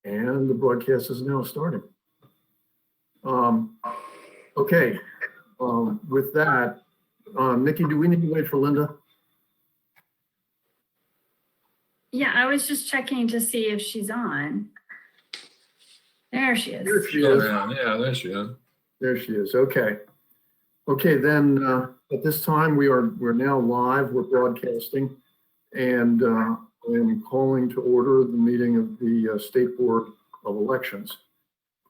And the broadcast is now starting. Okay, with that, Nikki, do we need to wait for Linda? Yeah, I was just checking to see if she's on. There she is. There she is. Yeah, there she is. There she is. Okay. Okay, then at this time we're now live. We're broadcasting, and I'm calling to order the meeting of the State Board of Elections.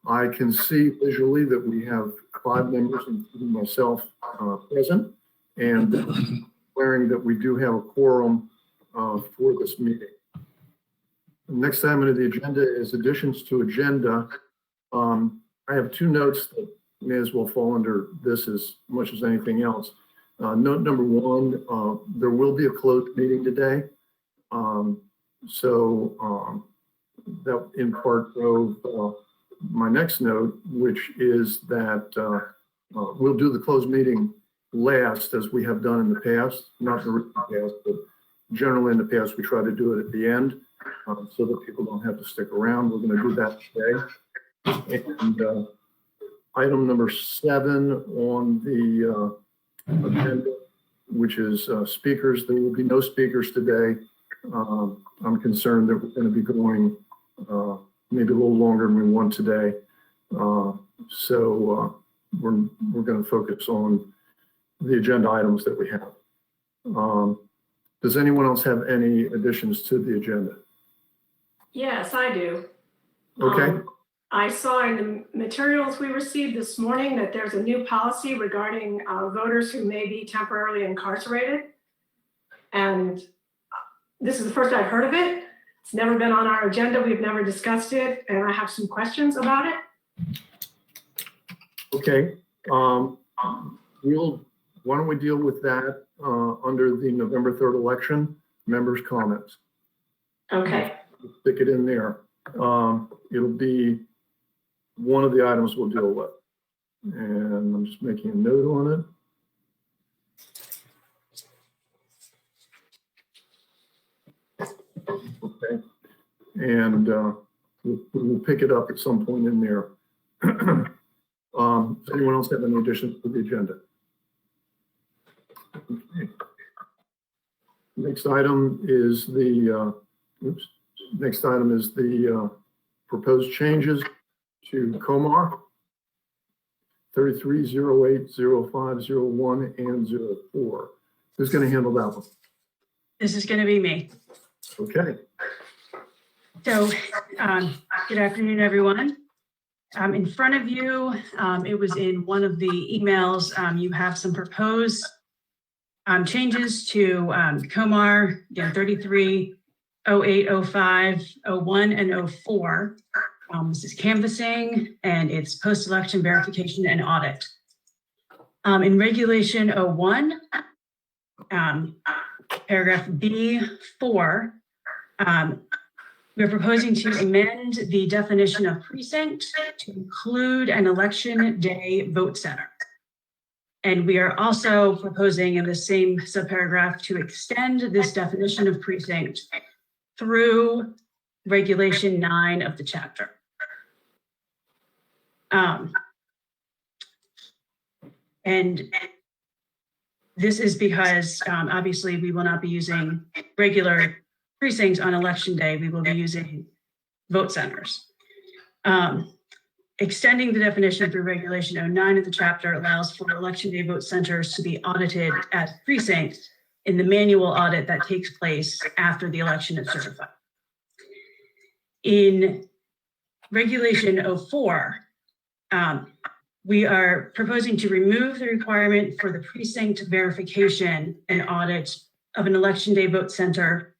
I can see visually that we have 5 members, including myself, present, and declaring that we do have a quorum for this meeting. The next item on the agenda is additions to agenda. I have 2 notes that may as well fall under this as much as anything else. Note number 1, there will be a closed meeting today. That in part drove my next note, which is that we'll do the closed meeting last, as we have done in the past, not the recent past, but generally in the past, we try to do it at the end so that people don't have to stick around. We're going to do that today. And item number 7 on the agenda, which is speakers. There will be no speakers today. I'm concerned that we're going to be going maybe a little longer than we want today. So we're going to focus on the agenda items that we have. Does anyone else have any additions to the agenda? Yes, I do. Okay. I saw in the materials we received this morning that there's a new policy regarding voters who may be temporarily incarcerated. And this is the first I've heard of it. It's never been on our agenda. We've never discussed it. And I have some questions about it. Okay. Why don't we deal with that under the November 3rd election, members' comments. Okay. Stick it in there. It'll be one of the items we'll deal with. And I'm just making a note on it. Okay. And we'll pick it up at some point in there. Does anyone else have any additions to the agenda? Okay. Next item is the proposed changes to COMAR 33, 08, 05, 01, and 04. Who's going to handle that one? This is going to be me. Okay. So good afternoon, everyone. In front of you, it was in one of the emails, you have some proposed changes to COMAR, 33, 08, 05, 01, and 04. This is canvassing, and it's post-election verification and audit. In Regulation 01, paragraph B4, we're proposing to amend the definition of precinct to include an election day vote center. And we are also proposing in the same subparagraph to extend this definition of precinct through Regulation 9 of the chapter. And this is because obviously we will not be using regular precincts on election day. We will be using vote centers. Extending the definition through Regulation 09 of the chapter allows for election day vote centers to be audited as precincts in the manual audit that takes place after the election is certified. In Regulation 04, we are proposing to remove the requirement for the precinct verification and audit of an election day vote center.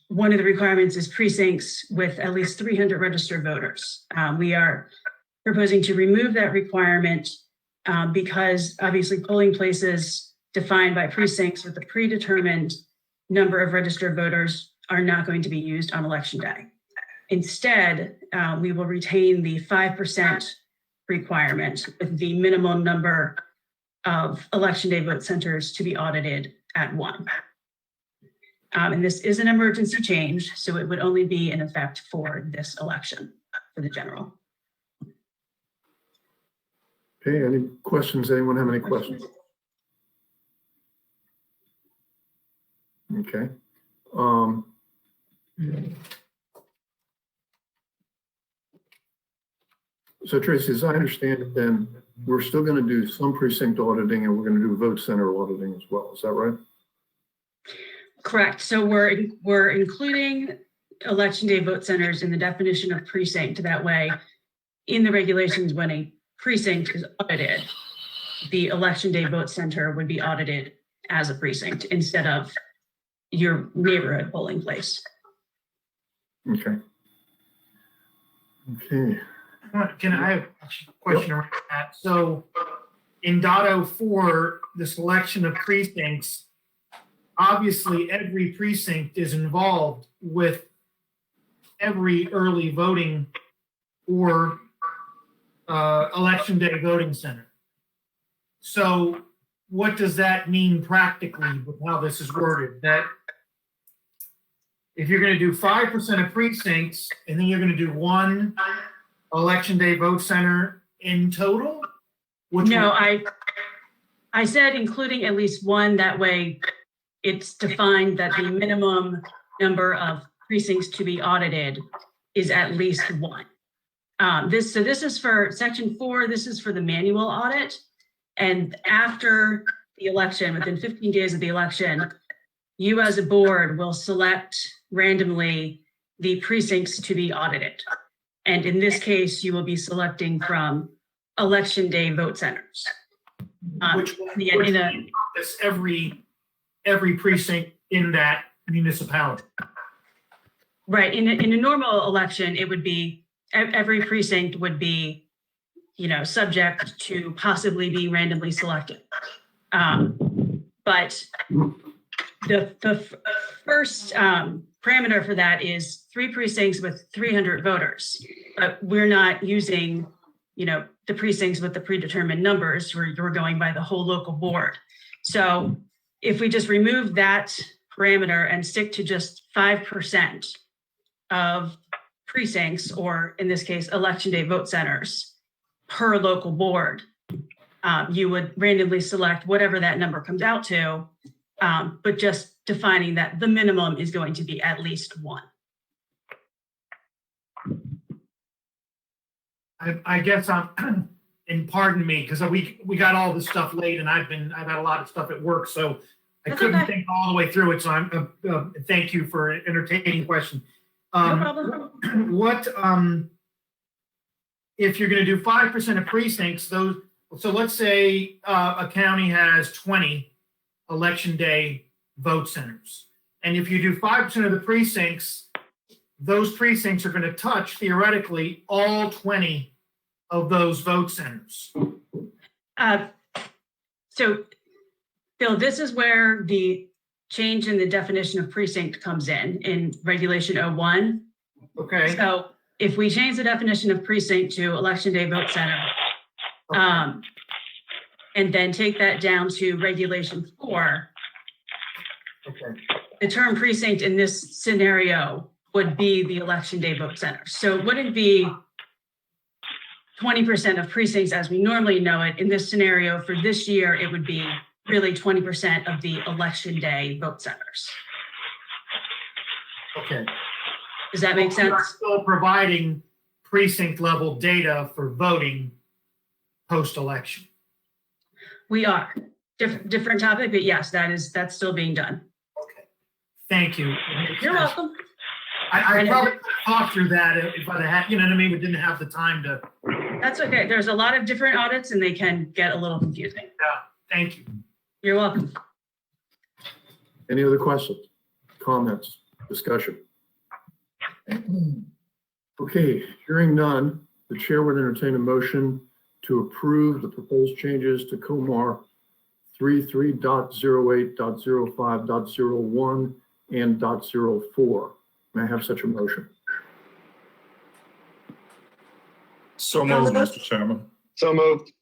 One of the requirements is precincts with at least 300 registered voters. We are proposing to remove that requirement because obviously polling places defined by precincts with a predetermined number of registered voters are not going to be used on election day. Instead, we will retain the 5% requirement with the minimum number of election day vote centers to be audited at 1. And this is an emergency change, so it would only be in effect for this election, for the general. Okay, any questions? Anyone have any questions? Okay. So Tracy, as I understand it, then we're still going to do some precinct auditing and we're going to do vote center auditing as well. Is that right? Correct. So we're including election day vote centers in the definition of precinct. That way, in the regulations, when a precinct is audited, the election day vote center would be audited as a precinct instead of your neighborhood polling place. Okay. Okay. Can I have a question around that? So in .04, the selection of precincts, obviously every precinct is involved with every early voting or election day voting center. So what does that mean practically with how this is worded? That if you're going to do 5% of precincts and then you're going to do one election day vote center in total? No, I said including at least one. That way it's defined that the minimum number of precincts to be audited is at least one. This is for section 4. This is for the manual audit. And after the election, within 15 days of the election, you as a board will select randomly the precincts to be audited. And in this case, you will be selecting from election day vote centers. Which encompass every precinct in that municipality. Right. In a normal election, it would be every precinct would be, subject to possibly being randomly selected. But the first parameter for that is 3 precincts with 300 voters. But we're not using, the precincts with the predetermined numbers. We're going by the whole local board. So if we just remove that parameter and stick to just 5% of precincts, or in this case, election day vote centers per local board, you would randomly select whatever that number comes out to, but just defining that the minimum is going to be at least one. I guess and pardon me, because we got all this stuff late and I've had a lot of stuff at work, so I That's couldn't okay. think all the way through it. So I'm thank you for an entertaining question. No problem. What if you're going to do 5% of precincts? So let's say a county has 20 election day vote centers, and if you do 5% of the precincts, those precincts are going to touch theoretically all 20 of those vote centers. So, Bill, this is where the change in the definition of precinct comes in Regulation 01. Okay. So if we change the definition of precinct to election day vote center, and then take that down to Regulation 4, Okay. the term precinct in this scenario would be the election day vote center. So it wouldn't be 20% of precincts as we normally know it. In this scenario for this year, it would be really 20% of the election day vote centers. Okay. Does that make sense? We're still providing precinct level data for voting post-election. We are. Different topic, but yes, that's still being done. Okay. Thank you. You're welcome. I probably thought through that if I'd had, you know what I mean? We didn't have the time to. That's okay. There's a lot of different audits and they can get a little confusing. Yeah, thank you. You're welcome. Any other questions, comments, discussion? Okay, hearing none, the chair would entertain a motion to approve the proposed changes to COMAR 33.08.05.01 and .04. May I have such a motion? So moved, Mr. Chairman. So moved.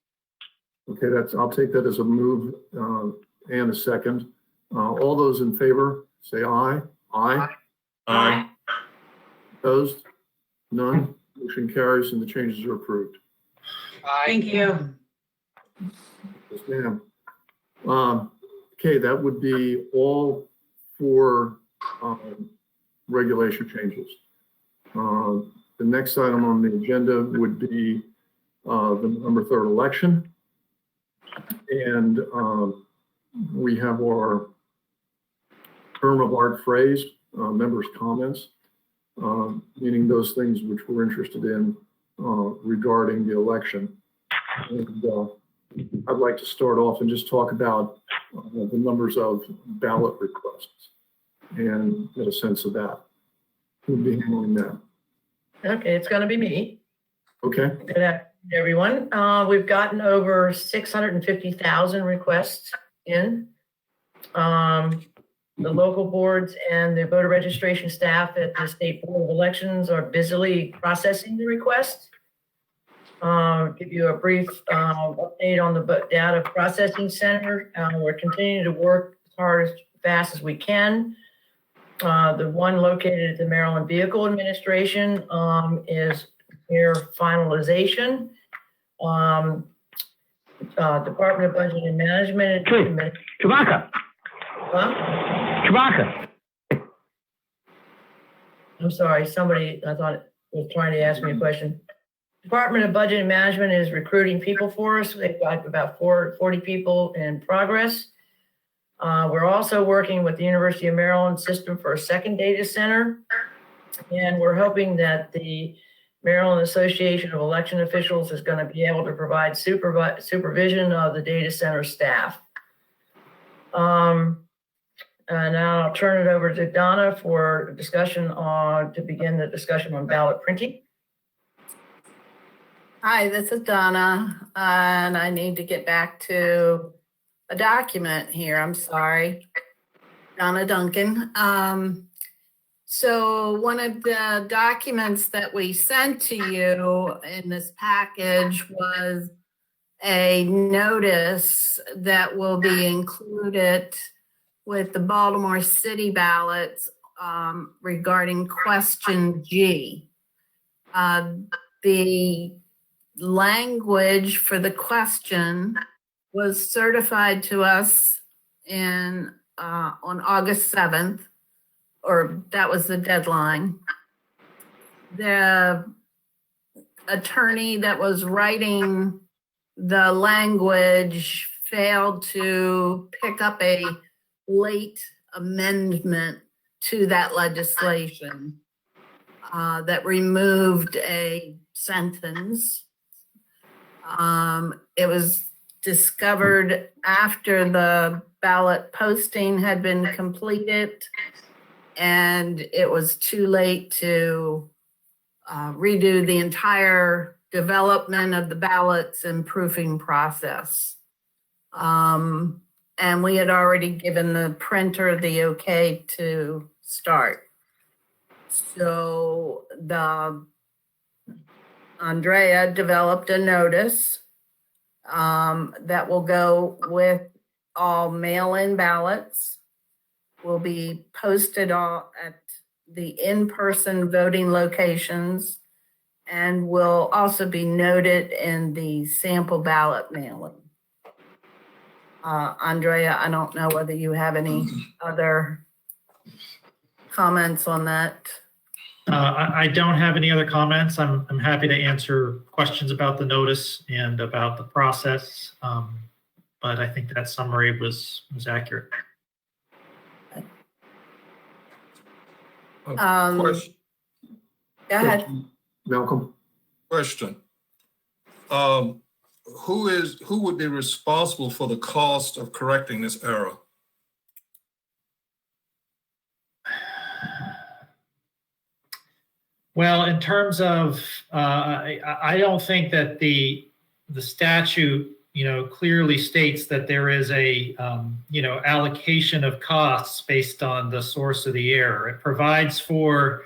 Okay, I'll take that as a move and a second. All those in favor say aye. Aye. Aye. Opposed? None. Motion carries and the changes are approved. Thank you. Yes, ma'am. Okay, that would be all for regulation changes. The next item on the agenda would be the November 3rd election. And we have our term of art phrase, members' comments, meaning those things which we're interested in regarding the election. And I'd like to start off and just talk about the numbers of ballot requests and get a sense of that. Who'll be handling that? Okay, it's going to be me. Okay. Good afternoon, everyone. We've gotten over 650,000 requests in. The local boards and the voter registration staff at the State Board of Elections are busily processing the requests. Give you a brief update on the data processing center. We're continuing to work as hard, as fast as we can. The one located at the Maryland Vehicle Administration is near finalization. Department of Budget and Management. Chewbacca. Huh? Chewbacca. I'm sorry, somebody I thought was trying to ask me a question. Department of Budget and Management is recruiting people for us. They've got about 40 people in progress. We're also working with the University of Maryland system for a second data center. And we're hoping that the Maryland Association of Election Officials is going to be able to provide supervision of the data center staff. And now I'll turn it over to Donna for discussion to begin the discussion on ballot printing. Hi, this is Donna, and I need to get back to a document here. I'm sorry. Donna Duncan. So one of the documents that we sent to you in this package was a notice that will be included with the Baltimore City ballots regarding question G. The language for the question was certified to us on August 7th, or that was the deadline. The attorney that was writing the language failed to pick up a late amendment to that legislation that removed a sentence. It was discovered after the ballot posting had been completed, and it was too late to redo the entire development of the ballots and proofing process. And we had already given the printer the okay to start. So Andrea developed a notice that will go with all mail-in ballots, will be posted at the in-person voting locations, and will also be noted in the sample ballot mailing. Andrea, I don't know whether you have any other comments on that. I don't have any other comments. I'm happy to answer questions about the notice and about the process, but I think that summary was accurate. Question. Go ahead. Malcolm? Question. Who would be responsible for the cost of correcting this error? Well, in terms of, I don't think that the statute, clearly states that there is a, allocation of costs based on the source of the error. It provides for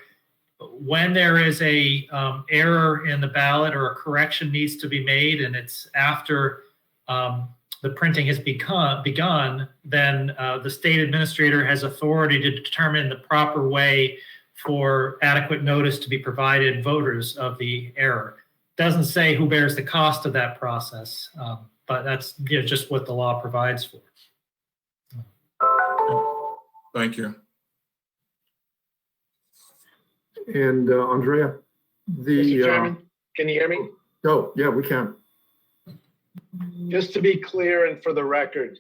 when there is a error in the ballot or a correction needs to be made, and it's after the printing has begun, then the state administrator has authority to determine the proper way for adequate notice to be provided voters of the error. Doesn't say who bears the cost of that process, but that's just what the law provides for. Thank you. And Andrea, Mr. Chairman, can you hear me? oh, yeah, we can. Just to be clear and for the record,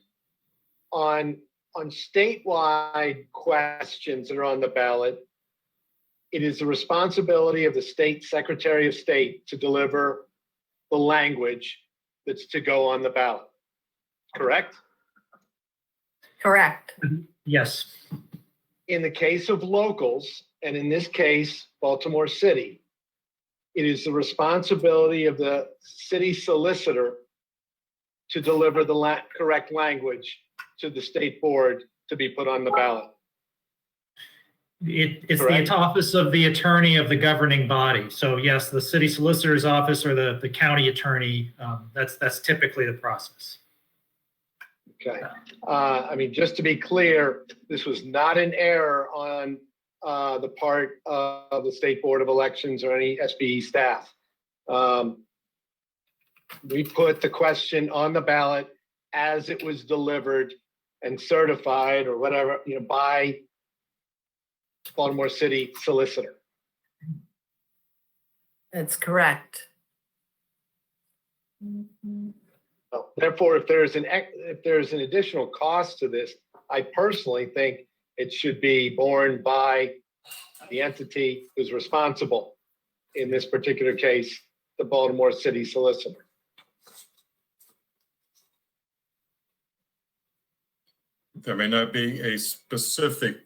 on statewide questions that are on the ballot, it is the responsibility of the state Secretary of State to deliver the language that's to go on the ballot. Correct? Correct. Yes. In the case of locals, and in this case, Baltimore City, it is the responsibility of the city solicitor to deliver the correct language to the state board to be put on the ballot. It's Correct. the office of the attorney of the governing body. So yes, the city solicitor's office or the county attorney, that's typically the process. Okay. I mean, just to be clear, this was not an error on the part of the State Board of Elections or any SBE staff. We put the question on the ballot as it was delivered and certified or whatever, by Baltimore City solicitor. That's correct. So, therefore, if there's an additional cost to this, I personally think it should be borne by the entity who's responsible. In this particular case, the Baltimore City solicitor. There may not be a specific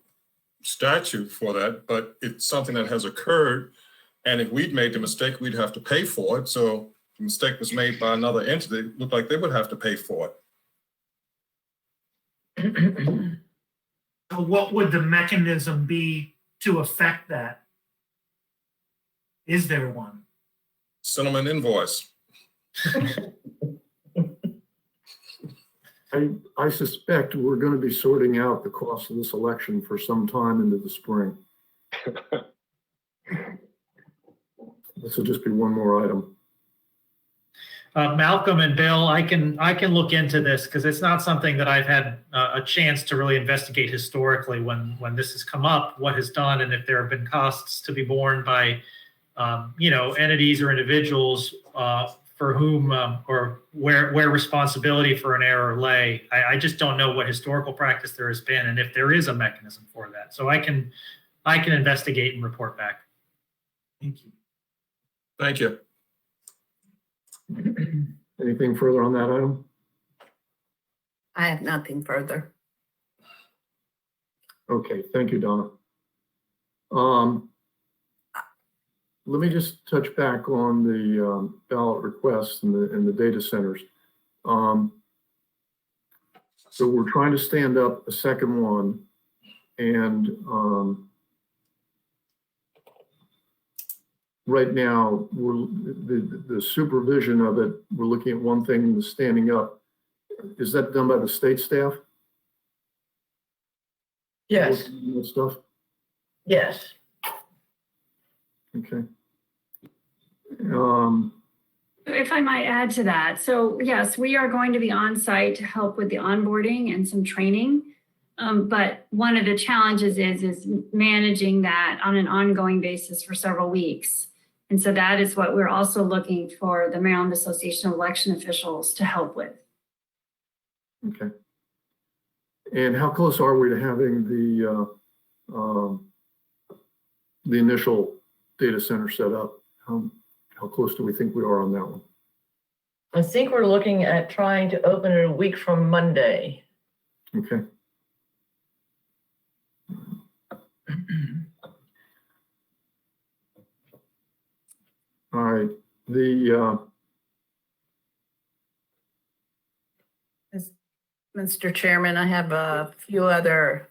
statute for that, but it's something that has occurred. And if we'd made the mistake, we'd have to pay for it. So the mistake was made by another entity. It looked like they would have to pay for it. So what would the mechanism be to affect that? Is there one? Send them an invoice. I suspect we're going to be sorting out the cost of this election for some time into the spring. This will just be one more item. Malcolm and Bill, I can look into this because it's not something that I've had a chance to really investigate historically when this has come up, what has done, and if there have been costs to be borne by entities or individuals for whom or where responsibility for an error lay. I just don't know what historical practice there has been and if there is a mechanism for that. So I can investigate and report back. Thank you. Thank you. Anything further on that item? I have nothing further. Okay, thank you, Donna. Let me just touch back on the ballot requests and the data centers. So we're trying to stand up a second one, and right now we're the supervision of it. We're looking at one thing, the standing up. Is that done by the state staff? Yes, That stuff. yes. Okay. If I might add to that, so yes, we are going to be on site to help with the onboarding and some training. But one of the challenges is managing that on an ongoing basis for several weeks. And so that is what we're also looking for the Maryland Association of Election Officials to help with. Okay. And how close are we to having the initial data center set up? How close do we think we are on that one? I think we're looking at trying to open it a week from Monday. Okay. All right. Mr. Chairman, I have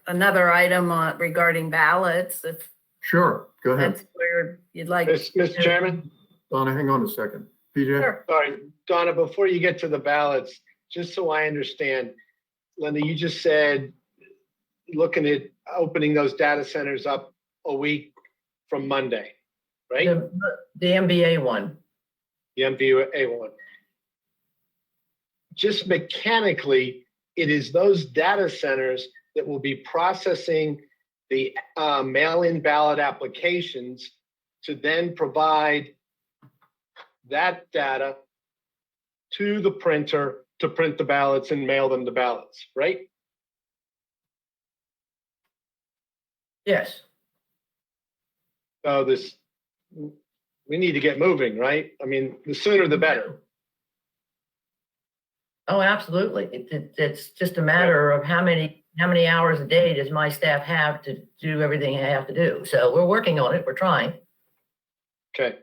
another item regarding ballots. If Sure, go ahead. that's where you'd like. Mr. Chairman, Donna, hang on a second. PJ? Sure. sorry, Donna, before you get to the ballots, just so I understand, Linda, you just said looking at opening those data centers up a week from Monday, right? The MBA one. The MVA one. Just mechanically, it is those data centers that will be processing the mail-in ballot applications to then provide that data to the printer to print the ballots and mail them the ballots, right? Yes. So we need to get moving, right? I mean, the sooner the better. Oh, absolutely. It's just a matter of how many hours a day does my staff have to do everything I have to do. So we're working on it. We're trying. Okay.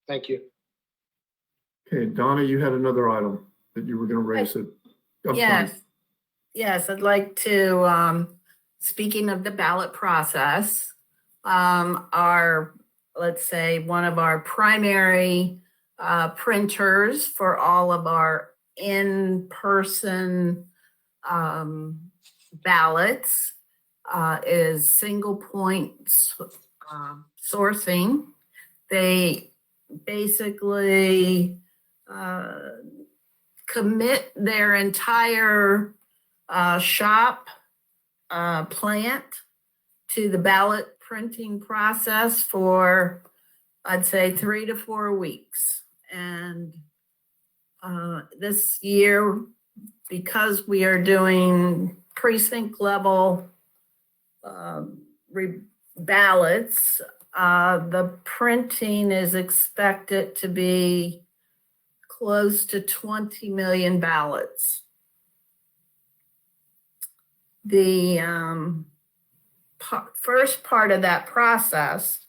Thank you. Okay, Donna, you had another item that you were going to raise it. Yes, I'd like to, speaking of the ballot process, let's say one of our primary printers for all of our in-person ballots is single point sourcing. They basically commit their entire shop plant to the ballot printing process for, I'd say, 3 to 4 weeks. And this year, because we are doing precinct level ballots, the printing is expected to be close to 20 million ballots. The first part of that process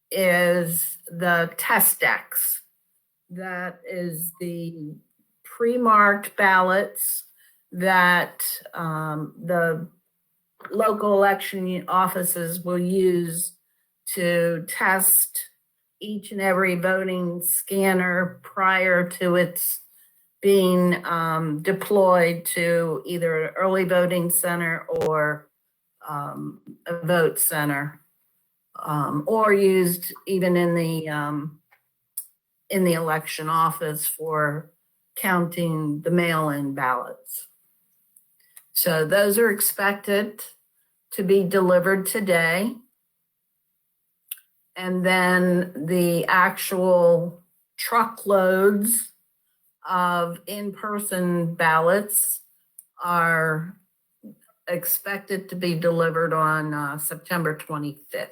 is the test decks. That is the pre-marked ballots that the local election offices will use to test each and every voting scanner prior to its being deployed to either an early voting center or a vote center, or used even in the election office for counting the mail-in ballots. So those are expected to be delivered today. And then the actual truckloads of in-person ballots are expected to be delivered on September 25th.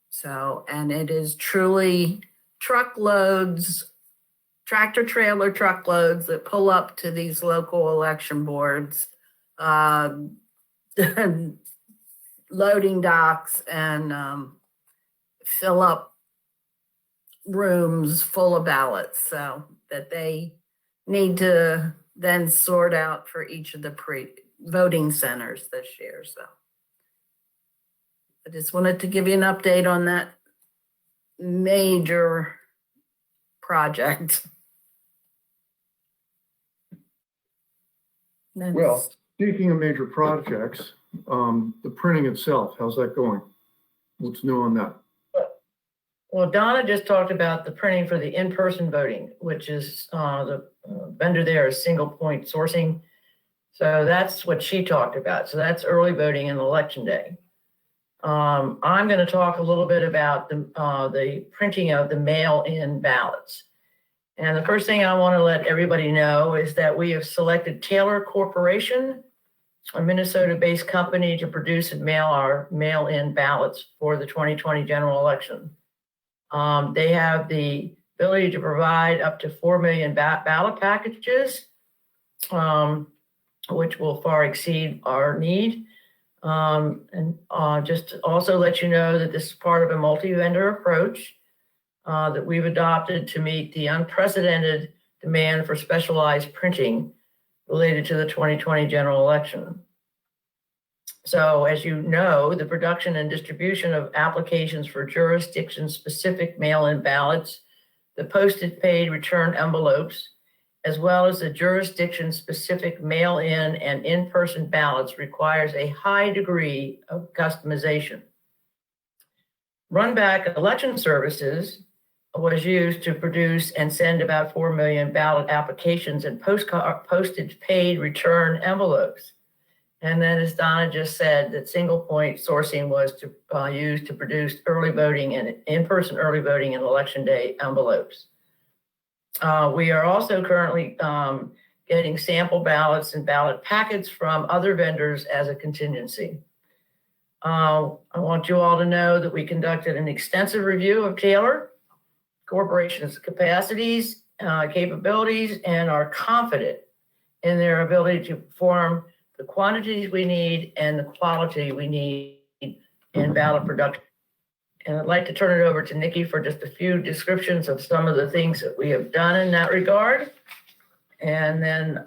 So, and it is truly truckloads, tractor trailer truckloads that pull up to these local election boards, loading docks, and fill up rooms full of ballots, so that they need to then sort out for each of the voting centers this year. So I just wanted to give you an update on that major project. Well, speaking of major projects, the printing itself, how's that going? What's new on that? Well, Donna just talked about the printing for the in-person voting, which is the vendor there is single point sourcing. So that's what she talked about. So that's early voting and election day. I'm going to talk a little bit about the printing of the mail-in ballots. And the first thing I want to let everybody know is that we have selected Taylor Corporation, a Minnesota-based company, to produce and mail our mail-in ballots for the 2020 general election. They have the ability to provide up to 4 million ballot packages, which will far exceed our need. And just to also let you know that this is part of a multi-vendor approach that we've adopted to meet the unprecedented demand for specialized printing related to the 2020 general election. So as you know, the production and distribution of applications for jurisdiction-specific mail-in ballots the posted paid return envelopes, as well as the jurisdiction-specific mail-in and in-person ballots requires a high degree of customization. Runback election services was used to produce and send about 4 million ballot applications and postage paid return envelopes. And then, as Donna just said, that single point sourcing was to used to produce early voting and in-person early voting and election day envelopes. We are also currently getting sample ballots and ballot packets from other vendors as a contingency. I want you all to know that we conducted an extensive review of Taylor Corporation's capacities, capabilities, and are confident in their ability to perform the quantities we need and the quality we need in ballot production. And I'd like to turn it over to Nikki for just a few descriptions of some of the things that we have done in that regard. And then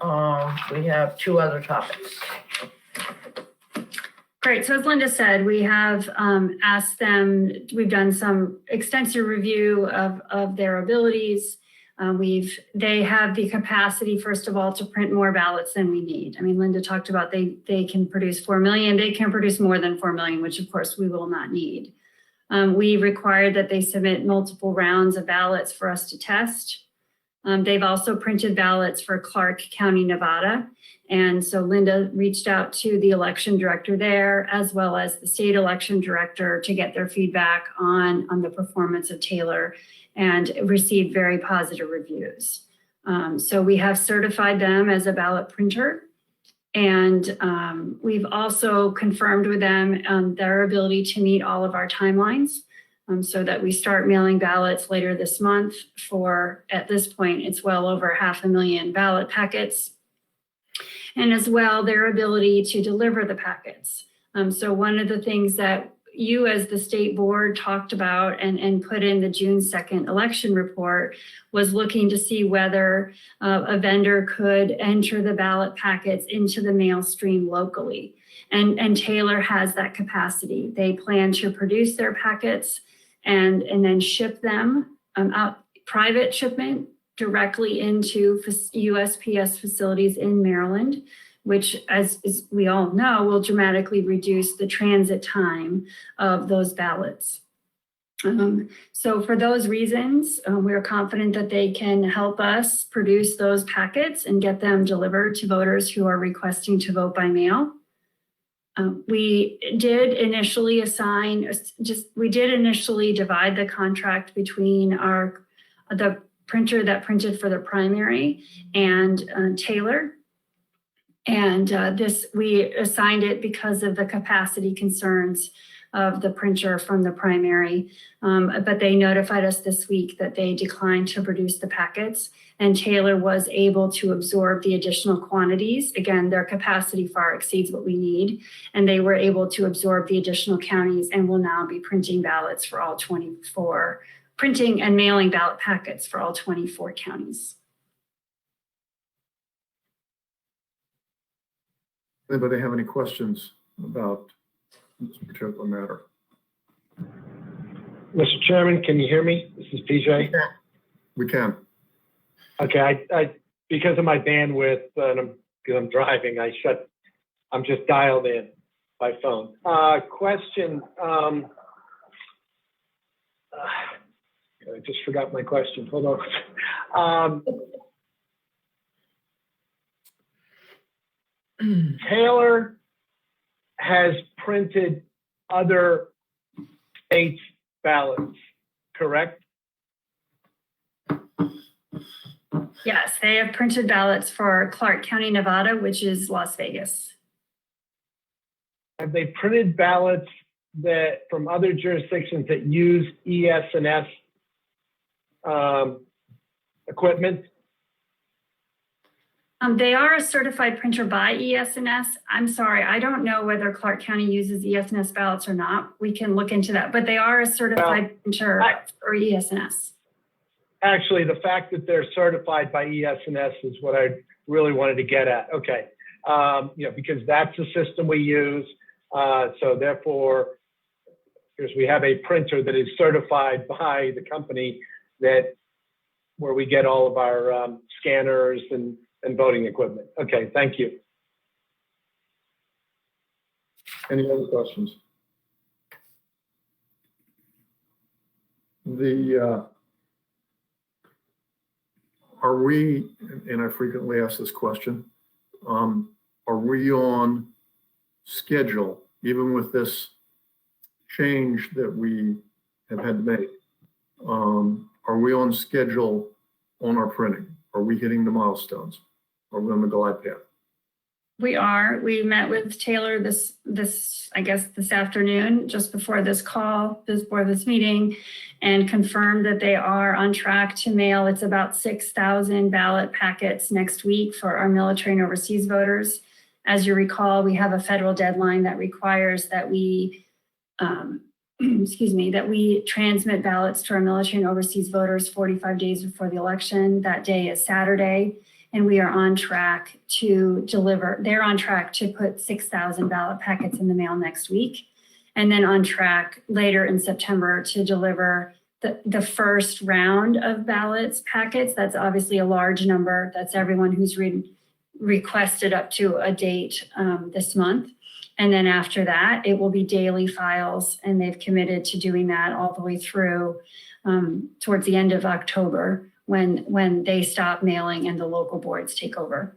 we have 2 other topics. Great. So as Linda said, we have asked them, we've done some extensive review of their abilities. They have the capacity, first of all, to print more ballots than we need. I mean, Linda talked about they can produce 4 million. They can produce more than 4 million, which of course we will not need. We required that they submit multiple rounds of ballots for us to test. They've also printed ballots for Clark County, Nevada. And so Linda reached out to the election director there, as well as the state election director, to get their feedback on the performance of Taylor, and received very positive reviews. So we have certified them as a ballot printer. And we've also confirmed with them their ability to meet all of our timelines, so that we start mailing ballots later this month for, at this point, it's well over 500,000 ballot packets. And as well, their ability to deliver the packets. So one of the things that you as the state board talked about and put in the June 2nd election report was looking to see whether a vendor could enter the ballot packets into the mail stream locally. And Taylor has that capacity. They plan to produce their packets and then ship them out, private shipment, directly into USPS facilities in Maryland, which, as we all know, will dramatically reduce the transit time of those ballots. So for those reasons, we're confident that they can help us produce those packets and get them delivered to voters who are requesting to vote by mail. We did initially divide the contract between the printer that printed for the primary and Taylor. And we assigned it because of the capacity concerns of the printer from the primary. But they notified us this week that they declined to produce the packets, and Taylor was able to absorb the additional quantities. Again, their capacity far exceeds what we need, and they were able to absorb the additional counties and will now be printing ballots for all 24, printing and mailing ballot packets for all 24 counties. Anybody have any questions about this particular matter? Mr. Chairman, can you hear me? This is PJ. We can. Okay, I because of my bandwidth and because I'm driving, I'm just dialed in by phone. Question. I just forgot my question. Hold on. Taylor has printed other states' ballots, correct? Yes, they have printed ballots for Clark County, Nevada, which is Las Vegas. Have they printed ballots that from other jurisdictions that use ES&S equipment? They are a certified printer by ES&S. I'm sorry, I don't know whether Clark County uses ES&S ballots or not. We can look into that, but they are a certified printer for ES&S. Actually, the fact that they're certified by ES&S is what I really wanted to get at. Okay, because that's the system we use. So therefore, because we have a printer that is certified by the company that where we get all of our scanners and voting equipment. Okay, thank you. Any other questions? Are we, and I frequently ask this question, are we on schedule, even with this change that we have had to make? Are we on schedule on our printing? Are we hitting the milestones? Are we on the glide path? We are. We met with Taylor this afternoon, just before this meeting, and confirmed that they are on track to mail. It's about 6,000 ballot packets next week for our military and overseas voters. As you recall, we have a federal deadline that requires that we, that we transmit ballots to our military and overseas voters 45 days before the election. That day is Saturday. And we are on track to deliver. They're on track to put 6,000 ballot packets in the mail next week. And then on track later in September to deliver the first round of ballots packets. That's obviously a large number. That's everyone who's requested up to a date this month. And then after that, it will be daily files. And they've committed to doing that all the way through towards the end of October, when they stop mailing and the local boards take over.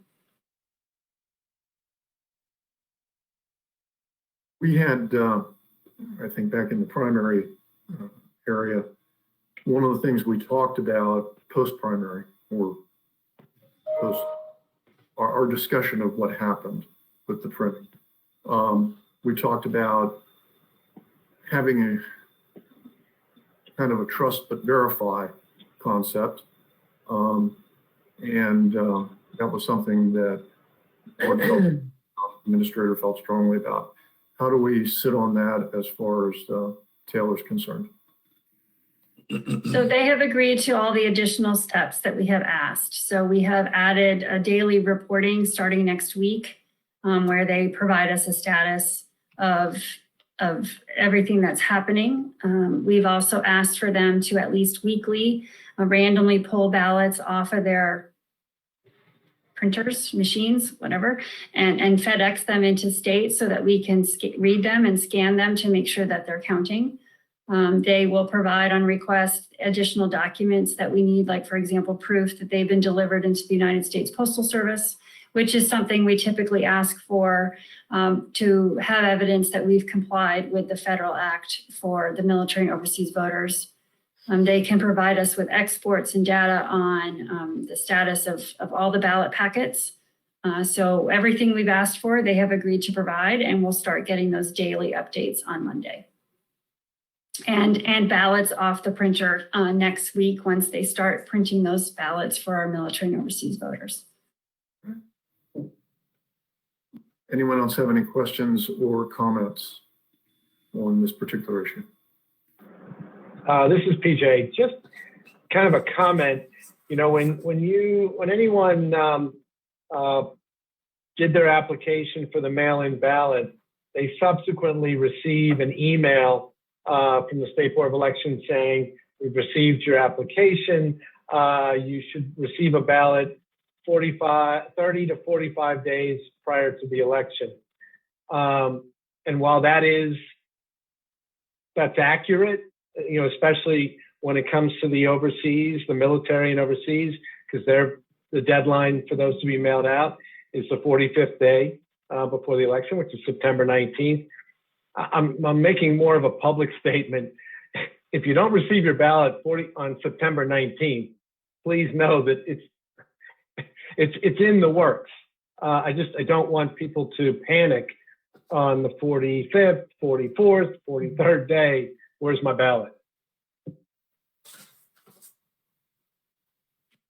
We had, I think back in the primary area, one of the things we talked about post-primary or post our discussion of what happened with the printing. We talked about having a kind of a trust but verify concept. That was something that our administrator felt strongly about. How do we sit on that as far as Taylor's concerned? So they have agreed to all the additional steps that we have asked. So we have added a daily reporting starting next week, where they provide us a status of everything that's happening. We've also asked for them to at least weekly randomly pull ballots off of their printers, machines, whatever, and FedEx them into states so that we can read them and scan them to make sure that they're counting. They will provide on request additional documents that we need, like, for example, proof that they've been delivered into the United States Postal Service, which is something we typically ask for to have evidence that we've complied with the federal act for the military and overseas voters. They can provide us with exports and data on the status of all the ballot packets. So everything we've asked for, they have agreed to provide, and we'll start getting those daily updates on Monday. And ballots off the printer next week once they start printing those ballots for our military and overseas voters. Anyone else have any questions or comments on this particular issue? This is PJ. Just kind of a comment. You know, when anyone did their application for the mail-in ballot, they subsequently receive an email from the State Board of Elections saying, "We've received your application. You should receive a ballot 30 to 45 days prior to the election." And while that's accurate, you know, especially when it comes to the overseas, the military and overseas, because the deadline for those to be mailed out is the 45th day before the election, which is September 19th. I'm making more of a public statement. If you don't receive your ballot on September 19th, please know that it's in the works. I don't want people to panic on the 45th, 44th, 43rd day. Where's my ballot?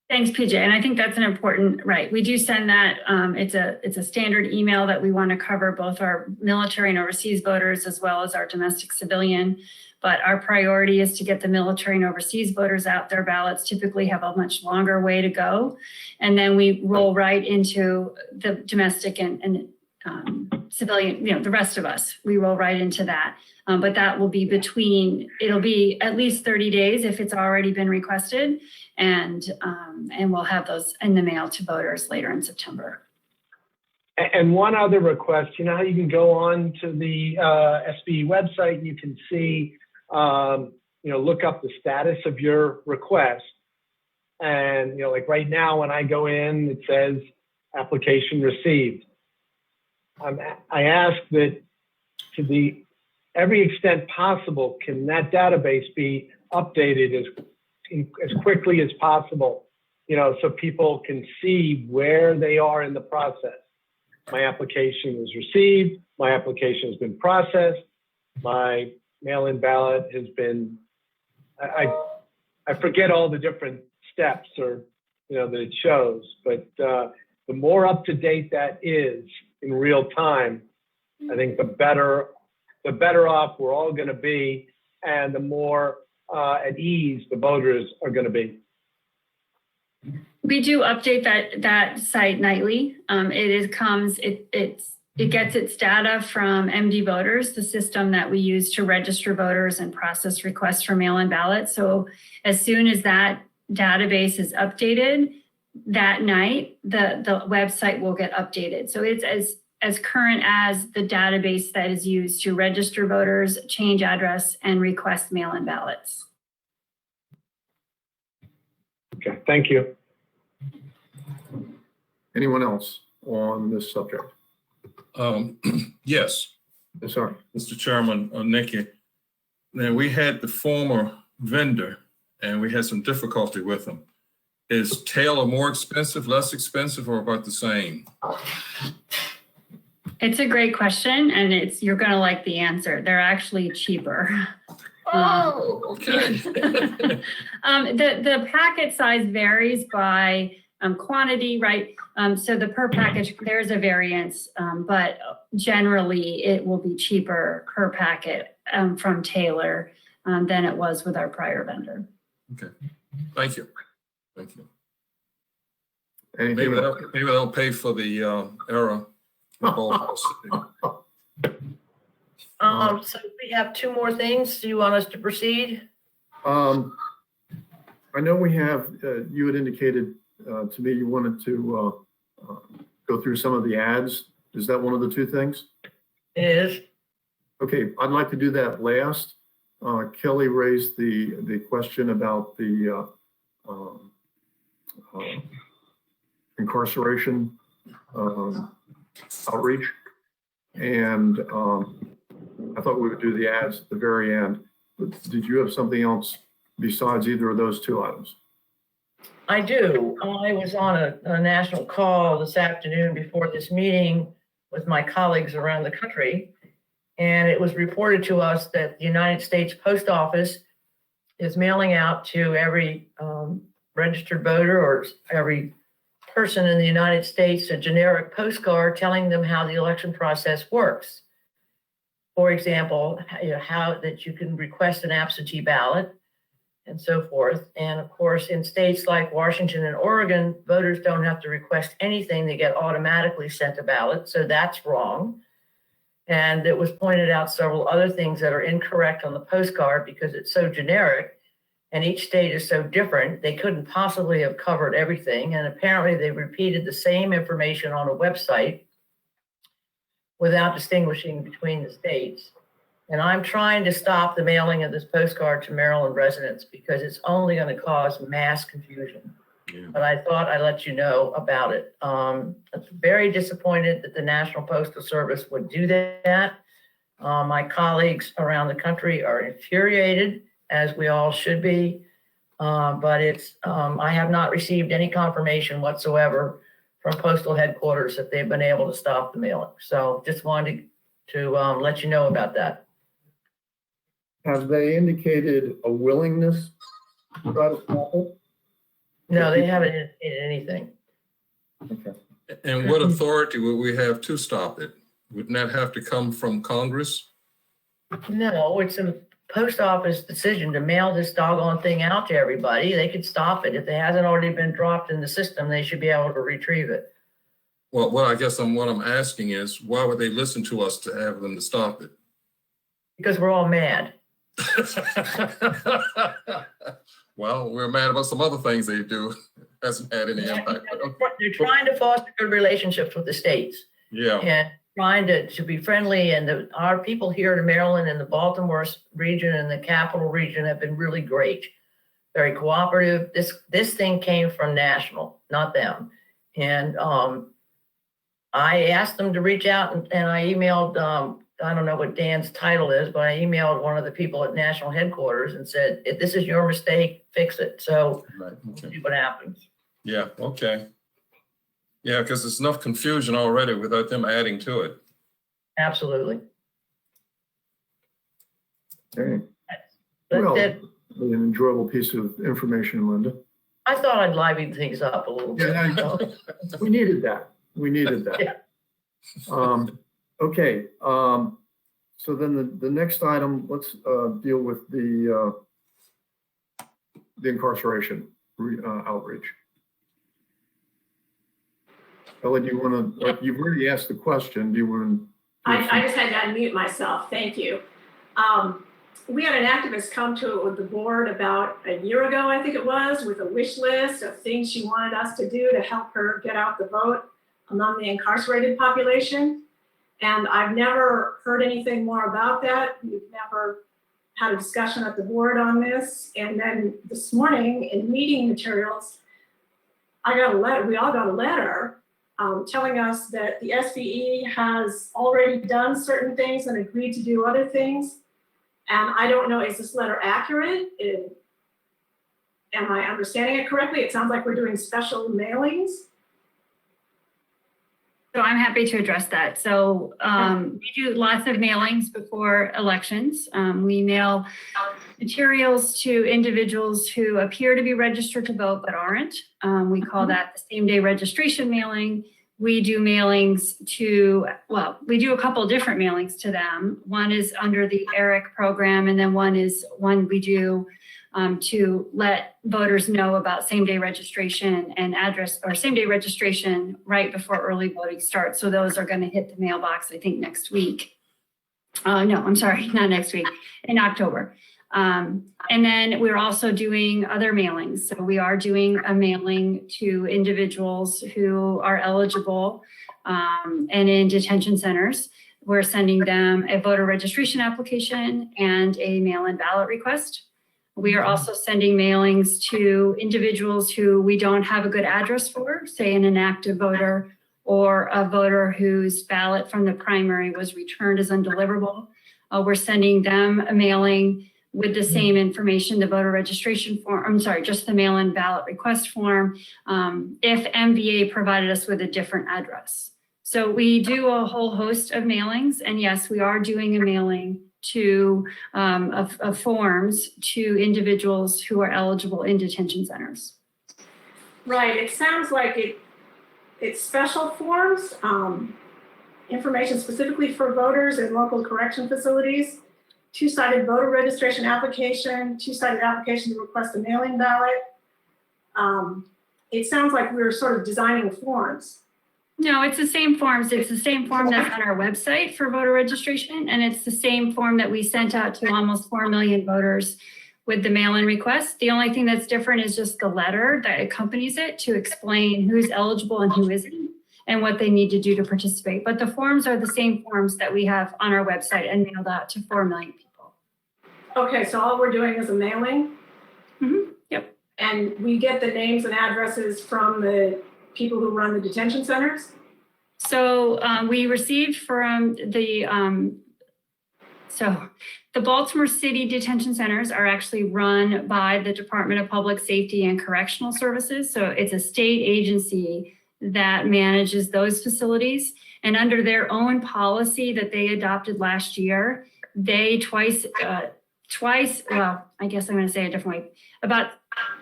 Thanks, PJ. And I think that's an important, right. We do send that. It's a standard email that we want to cover both our military and overseas voters as well as our domestic civilian. But our priority is to get the military and overseas voters out. Their ballots typically have a much longer way to go. And then we roll right into the domestic and civilian, the rest of us, we roll right into that. But that will be it'll be at least 30 days if it's already been requested. And we'll have those in the mail to voters later in September. And one other request, you know how you can go on to the SBE website and you can see, look up the status of your request. And, like right now when I go in, it says application received. I ask that to every extent possible, can that database be updated as quickly as possible, so people can see where they are in the process. My application was received, my application has been processed, my mail-in ballot has been, I forget all the different steps that it shows, but the more up to date that is in real time, I think the better off we're all going to be, and the more at ease the voters are going to be. We do update that site nightly. It gets its data from MD Voters, the system that we use to register voters and process requests for mail-in ballots. So as soon as that database is updated that night, the website will get updated. So it's as current as the database that is used to register voters, change address, and request mail-in ballots. Okay, thank you. Anyone else on this subject? Yes, Yes, sir. Mr. Chairman, Nikki. Now, we had the former vendor and we had some difficulty with them. Is Taylor more expensive, less expensive, or about the same? It's a great question, and you're going to like the answer. They're actually cheaper. Oh, okay. The packet size varies by quantity, right? So the per package, there's a variance, but generally it will be cheaper per packet from Taylor than it was with our prior vendor. Okay, thank you. Thank you. Anything Maybe they'll pay for the error. So we have two more things. Do you want us to proceed? I know we have, you had indicated to me you wanted to go through some of the ads. Is that one of the two things? It is. Okay, I'd like to do that last. Kelly raised the question about the incarceration outreach. And I thought we would do the ads at the very end. But did you have something else besides either of those two items? I do. I was on a national call this afternoon before this meeting with my colleagues around the country. And it was reported to us that the United States Post Office is mailing out to every registered voter or every person in the United States a generic postcard telling them how the election process works. For example, how that you can request an absentee ballot and so forth. And of course, in states like Washington and Oregon, voters don't have to request anything. They get automatically sent a ballot. So that's wrong. And it was pointed out several other things that are incorrect on the postcard because it's so generic and each state is so different. They couldn't possibly have covered everything. And apparently they repeated the same information on a website without distinguishing between the states. And I'm trying to stop the mailing of this postcard to Maryland residents because it's only going to cause mass confusion. Yeah. But I thought I'd let you know about it. I'm very disappointed that the National Postal Service would do that. My colleagues around the country are infuriated, as we all should be. But I have not received any confirmation whatsoever from postal headquarters that they've been able to stop the mailing. So just wanted to let you know about that. Have they indicated a willingness to try to stop it? No, they haven't indicated anything. Okay. And what authority would we have to stop it? Wouldn't that have to come from Congress? No, it's a post office decision to mail this doggone thing out to everybody. They could stop it. If it hasn't already been dropped in the system, they should be able to retrieve it. Well, I guess what I'm asking is, why would they listen to us to have them to stop it? Because we're all mad. Well, we're mad about some other things they do. Hasn't had any impact. But okay. They're trying to foster good relationships with the states Yeah, and trying to be friendly. And our people here in Maryland and the Baltimore region and the capital region have been really great, very cooperative. This thing came from national, not them. And I asked them to reach out and I emailed, I don't know what Dan's title is, but I emailed one of the people at national headquarters and said, if this is your mistake, fix it. So right. we'll Okay. see what happens. Yeah, okay. Yeah, because there's enough confusion already without them adding to it. Absolutely. Okay. But Well, an enjoyable piece of information, Linda. I thought I'd liven things up a little bit. Yeah, so. We needed that. We needed that. Yeah. Okay. So then the next item, let's deal with the incarceration outreach. Ellie, do you want to? You've already asked the question. Do you want to? I just had to unmute myself. Thank you. We had an activist come to the board about a year ago, I think it was, with a wish list of things she wanted us to do to help her get out the vote among the incarcerated population. And I've never heard anything more about that. We've never had a discussion at the board on this. And then this morning in meeting materials, I got a letter, we all got a letter telling us that the SVE has already done certain things and agreed to do other things. And I don't know, is this letter accurate? Am I understanding it correctly? It sounds like we're doing special mailings. So I'm happy to address that. So we do lots of mailings before elections. We mail materials to individuals who appear to be registered to vote but aren't. We call that the same day registration mailing. We do mailings to, well, we do a couple different mailings to them. One is under the ERIC program, and then one we do to let voters know about same-day registration and address, or same-day registration right before early voting starts. So those are going to hit the mailbox, I think, next week. No, I'm sorry, not next week, in October. And then we're also doing other mailings. So we are doing a mailing to individuals who are eligible and in detention centers. We're sending them a voter registration application and a mail-in ballot request. We are also sending mailings to individuals who we don't have a good address for, say an inactive voter or a voter whose ballot from the primary was returned as undeliverable. We're sending them a mailing with the same information, the voter registration form, I'm sorry, just the mail-in ballot request form, if MVA provided us with a different address. So we do a whole host of mailings, and yes, we are doing a mailing to of forms to individuals who are eligible in detention centers. Right, it sounds like it's special forms, information specifically for voters in local correction facilities, two-sided voter registration application, two-sided application to request a mailing ballot. It sounds like we're sort of designing forms. No, it's the same forms. It's the same form that's on our website for voter registration, and it's the same form that we sent out to almost 4 million voters with the mail-in request. The only thing that's different is just the letter that accompanies it to explain who's eligible and who isn't and what they need to do to participate. But the forms are the same forms that we have on our website and mailed out to 4 million people. Okay, so all we're doing is a mailing? Yep. And we get the names and addresses from the people who run the detention centers? So we received from the Baltimore City detention centers are actually run by the Department of Public Safety and Correctional Services. So it's a state agency that manages those facilities. And under their own policy that they adopted last year, they twice, well, I guess I'm going to say it a different way, about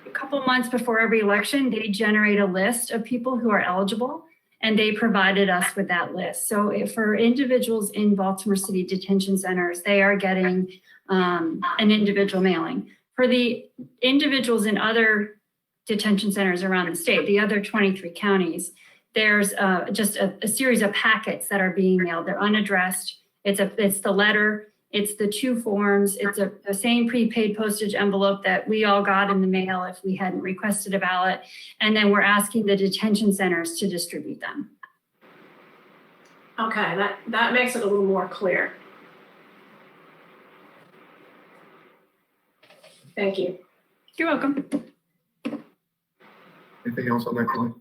a couple months before every election, they generate a list of people who are eligible, and they provided us with that list. So for individuals in Baltimore City detention centers, they are getting an individual mailing. For the individuals in other detention centers around the state, the other 23 counties, there's just a series of packets that are being mailed. They're unaddressed. It's the letter, it's the 2 forms, it's the same prepaid postage envelope that we all got in the mail if we hadn't requested a ballot. And then we're asking the detention centers to distribute them. Okay, that makes it a little more clear. Thank you. You're welcome. Anything else on that, Colleen?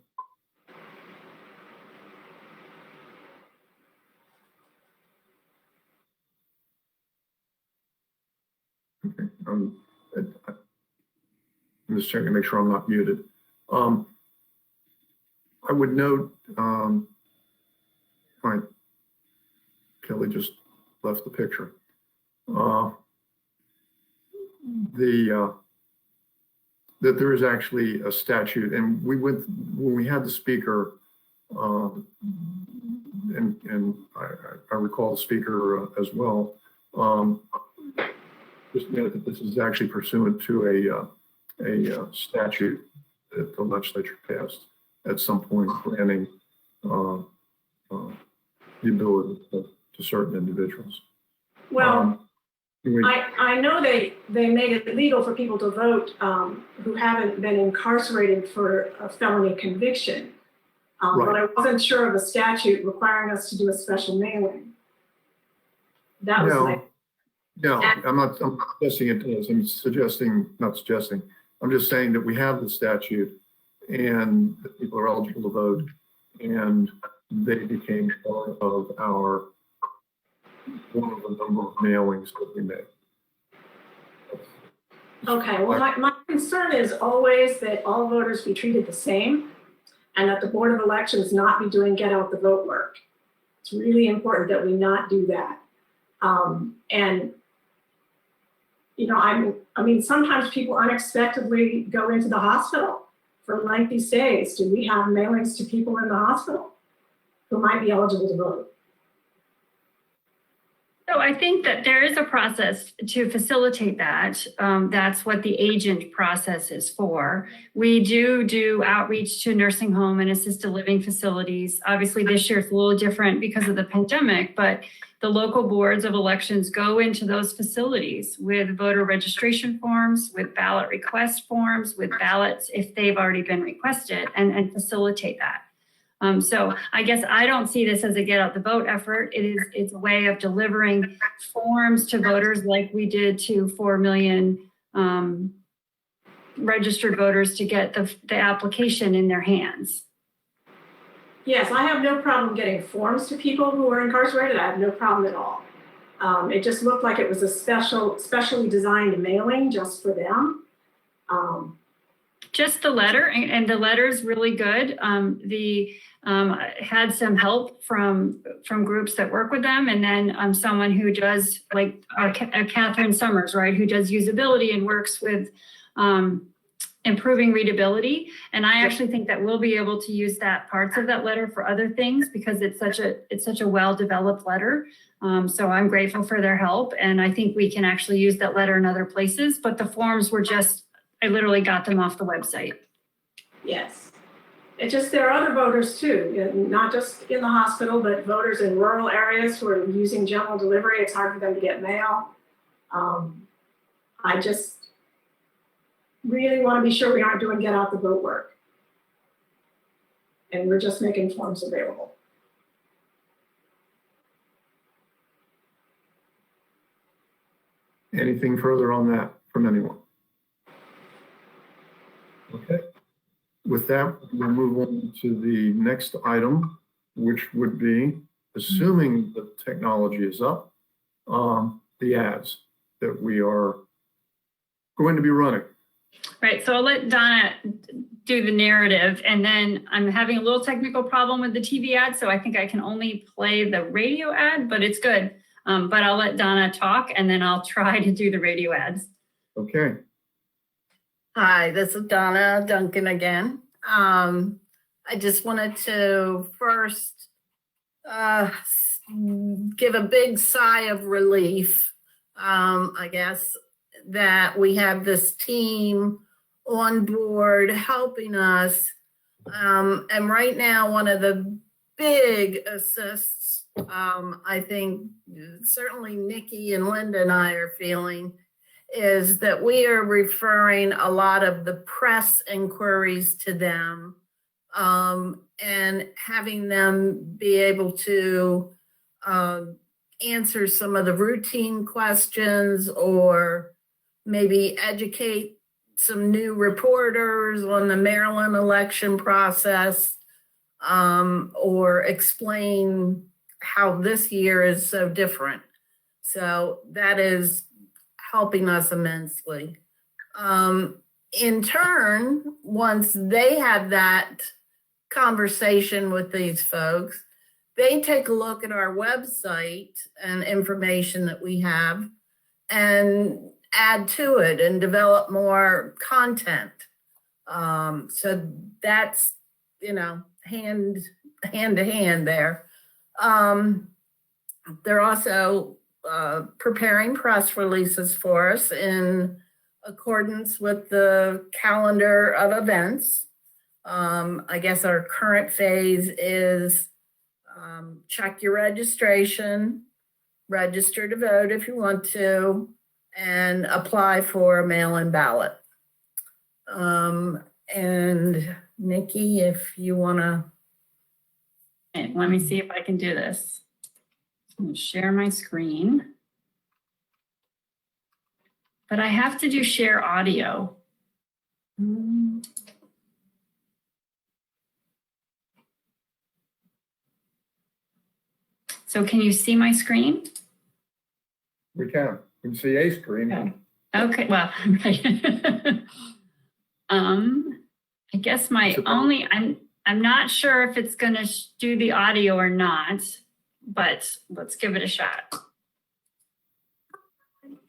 Okay. I'm just checking to make sure I'm not muted. I would note, all right, Kelly just left the picture. That there is actually a statute, and when we had the speaker, and I recall the speaker as well, just note that this is actually pursuant to a statute that the legislature passed at some point, granting the ability to certain individuals. Well, I know they made it legal for people to vote who haven't been incarcerated for a felony conviction. But I wasn't sure of a statute requiring us to do a special mailing. That was No, I'm not suggesting it does. I'm just saying that we have the statute and that people are eligible to vote, and they became part of one of the number of mailings that we made. okay. Well, my concern is always that all voters be treated the same and that the Board of Elections not be doing get out the vote work. It's really important that we not do that. And you know, I mean, sometimes people unexpectedly go into the hospital for lengthy stays. Do we have mailings to people in the hospital who might be eligible to vote? So I think that there is a process to facilitate that. That's what the agent process is for. We do outreach to nursing home and assisted living facilities. Obviously, this year it's a little different because of the pandemic, but the local boards of elections go into those facilities with voter registration forms, with ballot request forms, with ballots if they've already been requested, and facilitate that. So I guess I don't see this as a get out the vote effort. It's a way of delivering forms to voters like we did to 4 million registered voters to get the application in their hands. Yes, I have no problem getting forms to people who are incarcerated. I have no problem at all. It just looked like it was a specially designed mailing just for them. Just the letter, and the letter is really good. Had some help from groups that work with them, and then someone who does, like Catherine Summers, right, who does usability and works with improving readability. And I actually think that we'll be able to use that parts of that letter for other things because it's such a well-developed letter. So I'm grateful for their help, and I think we can actually use that letter in other places. But the forms were I literally got them off the website. Yes. It's just there are other voters too, not just in the hospital, but voters in rural areas who are using general delivery. It's hard for them to get mail. I just really want to be sure we aren't doing get out the vote work. And we're just making forms available. Anything further on that from anyone? Okay. With that, we'll move on to the next item, which would be, assuming the technology is up, the ads that we are going to be running. Right, so I'll let Donna do the narrative, and then I'm having a little technical problem with the TV ad, so I think I can only play the radio ad, but it's good. But I'll let Donna talk, and then I'll try to do the radio ads. Okay. Hi, this is Donna Duncan again. I just wanted to first give a big sigh of relief, I guess, that we have this team on board helping us And right now, one of the big assists, I think certainly Nikki and Linda and I are feeling, is that we are referring a lot of the press inquiries to them, and having them be able to answer some of the routine questions, or maybe educate some new reporters on the Maryland election process, or explain how this year is so different. So that is helping us immensely. In turn, once they have that conversation with these folks, they take a look at our website and information that we have and add to it and develop more content. So that's, hand to hand there. They're also preparing press releases for us in accordance with the calendar of events. I guess our current phase is check your registration, register to vote if you want to, and apply for a mail-in ballot. And Nikki, if you want to. Okay, let me see if I can do this. I'm going to share my screen. But I have to do share audio. So can you see my screen? We can see a screen. Okay, well, right. I guess I'm not sure if it's going to do the audio or not, but let's give it a shot.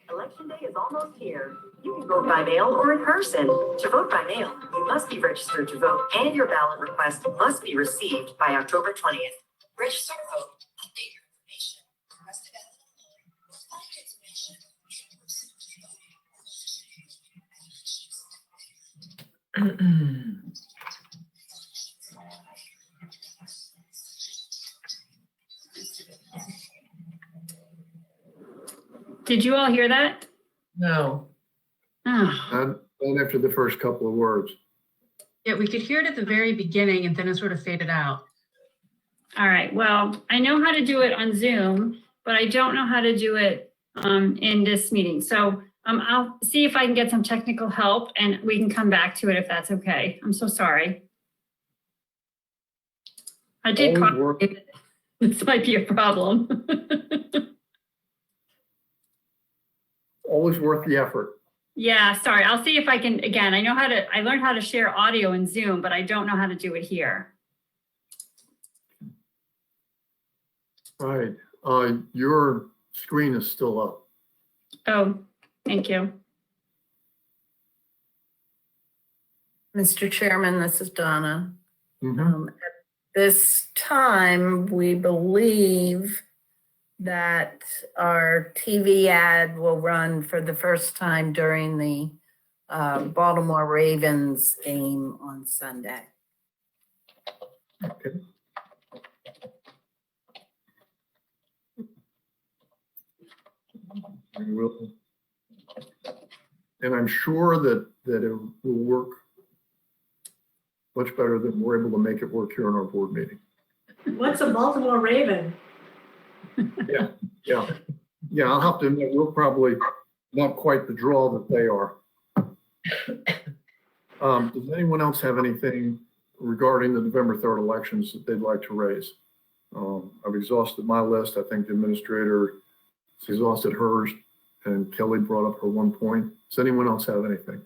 Election day is almost here. You can vote by mail or in person. To vote by mail, you must be registered to vote, and your ballot request must be received by October 20th. Register to vote. Update your information. Request a ballot online. Find information. Did you all hear that? No. Oh. And after the first couple of words. Yeah, we could hear it at the very beginning and then it sort of faded out. All right. Well, I know how to do it on Zoom, but I don't know how to do it in this meeting. So I'll see if I can get some technical help and we can come back to it if that's okay. I'm so sorry. I did call. This might be a problem. Always worth the effort. Yeah, sorry. I'll see if I can, again, I learned how to share audio in Zoom, but I don't know how to do it here. All right. Your screen is still up. Oh, thank you. Mr. Chairman, this is Donna. Mm-hmm. At this time, we believe that our TV ad will run for the first time during the Baltimore Ravens game on Sunday. Okay. And I'm sure that it will work much better than we're able to make it work here in our board meeting. What's a Baltimore Raven? Yeah. I'll have to admit, we're probably not quite the draw that they are. Does anyone else have anything regarding the November 3rd elections that they'd like to raise? I've exhausted my list. I think the administrator has exhausted hers, and Kelly brought up her one point. Does anyone else have anything?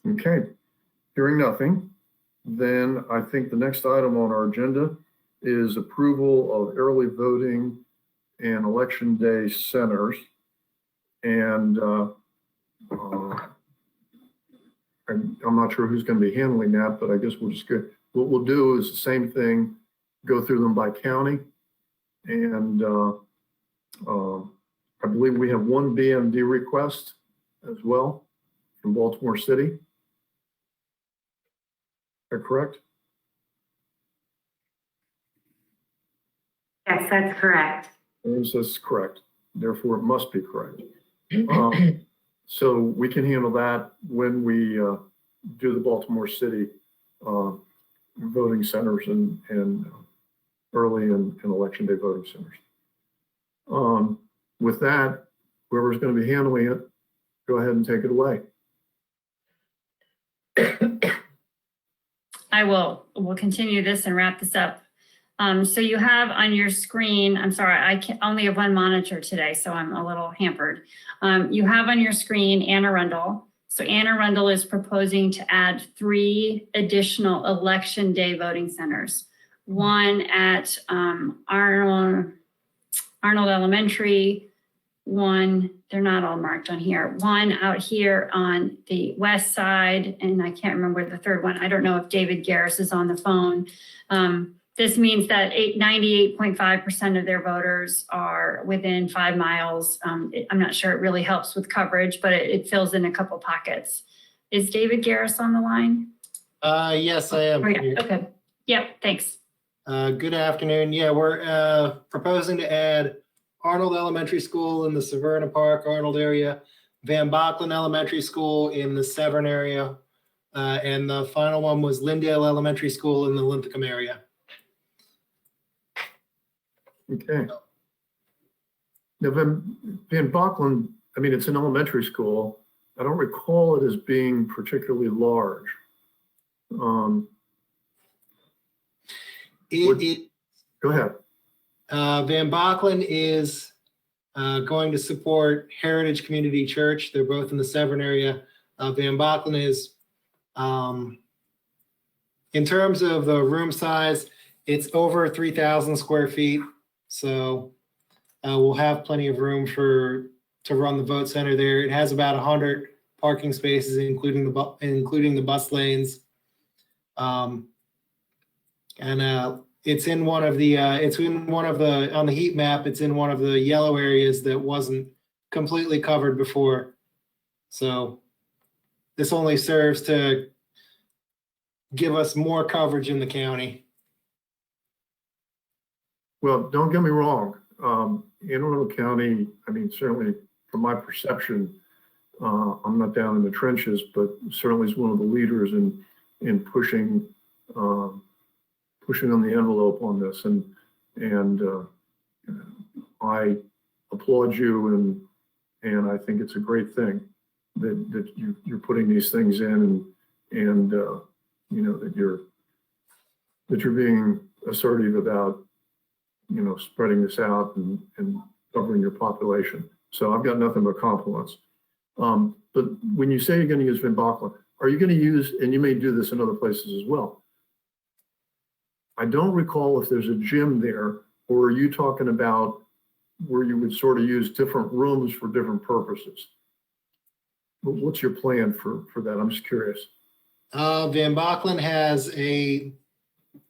Okay, hearing nothing, then I think the next item on our agenda is approval of early voting and election day centers. And I'm not sure who's going to be handling that, but I guess we'll just get, what we'll do is the same thing, go through them by county. And I believe we have one BMD request as well from Baltimore City. that correct? Yes, that's correct. Aaron says correct. Therefore, it must be correct. So we can handle that when we do the Baltimore City voting centers and early and election day voting centers. With that, whoever's going to be handling it, go ahead and take it away. I will. We'll continue this and wrap this up. So you have on your screen, I'm sorry, I only have one monitor today, so I'm a little hampered. You have on your screen Anne Arundel. So Anne Arundel is proposing to add 3 additional election day voting centers. One at Arnold Elementary, one, they're not all marked on here, one out here on the west side, and I can't remember the third one. I don't know if David Garris is on the phone. This means that 98.5% of their voters are within 5 miles. I'm not sure it really helps with coverage, but it fills in a couple pockets. Is David Garris on the line? Yes, I am. Oh, yeah. here. Okay. Yep. Thanks. Good afternoon. Yeah, we're proposing to add Arnold Elementary School in the Severna Park, Arnold area, Van Bocklin Elementary School in the Severn area, and the final one was Lindale Elementary School in the Linthicum area. Okay. Now, Van Bocklin, I mean, it's an elementary school. I don't recall it as being particularly large. Go ahead. Van Bocklin is going to support Heritage Community Church. They're both in the Severn area. Van Bocklin is, in terms of the room size, it's over 3,000 square feet. So we'll have plenty of room to run the vote center there. It has about 100 parking spaces, including the bus lanes. It's in one of the on the heat map, it's in one of the yellow areas that wasn't completely covered before. So this only serves to give us more coverage in the county. Well, don't get me wrong. Anne Arundel County, I mean, certainly from my perception, I'm not down in the trenches, but certainly is one of the leaders in pushing on the envelope on this. And I applaud you, and I think it's a great thing that you're putting these things in, and you know, that you're being assertive about, you know, spreading this out and covering your population. So I've got nothing but compliments. But when you say you're going to use Van Bocklin, are you going to use, and you may do this in other places as well, I don't recall if there's a gym there, or are you talking about where you would sort of use different rooms for different purposes? What's your plan for that? I'm just curious. Van Bocklin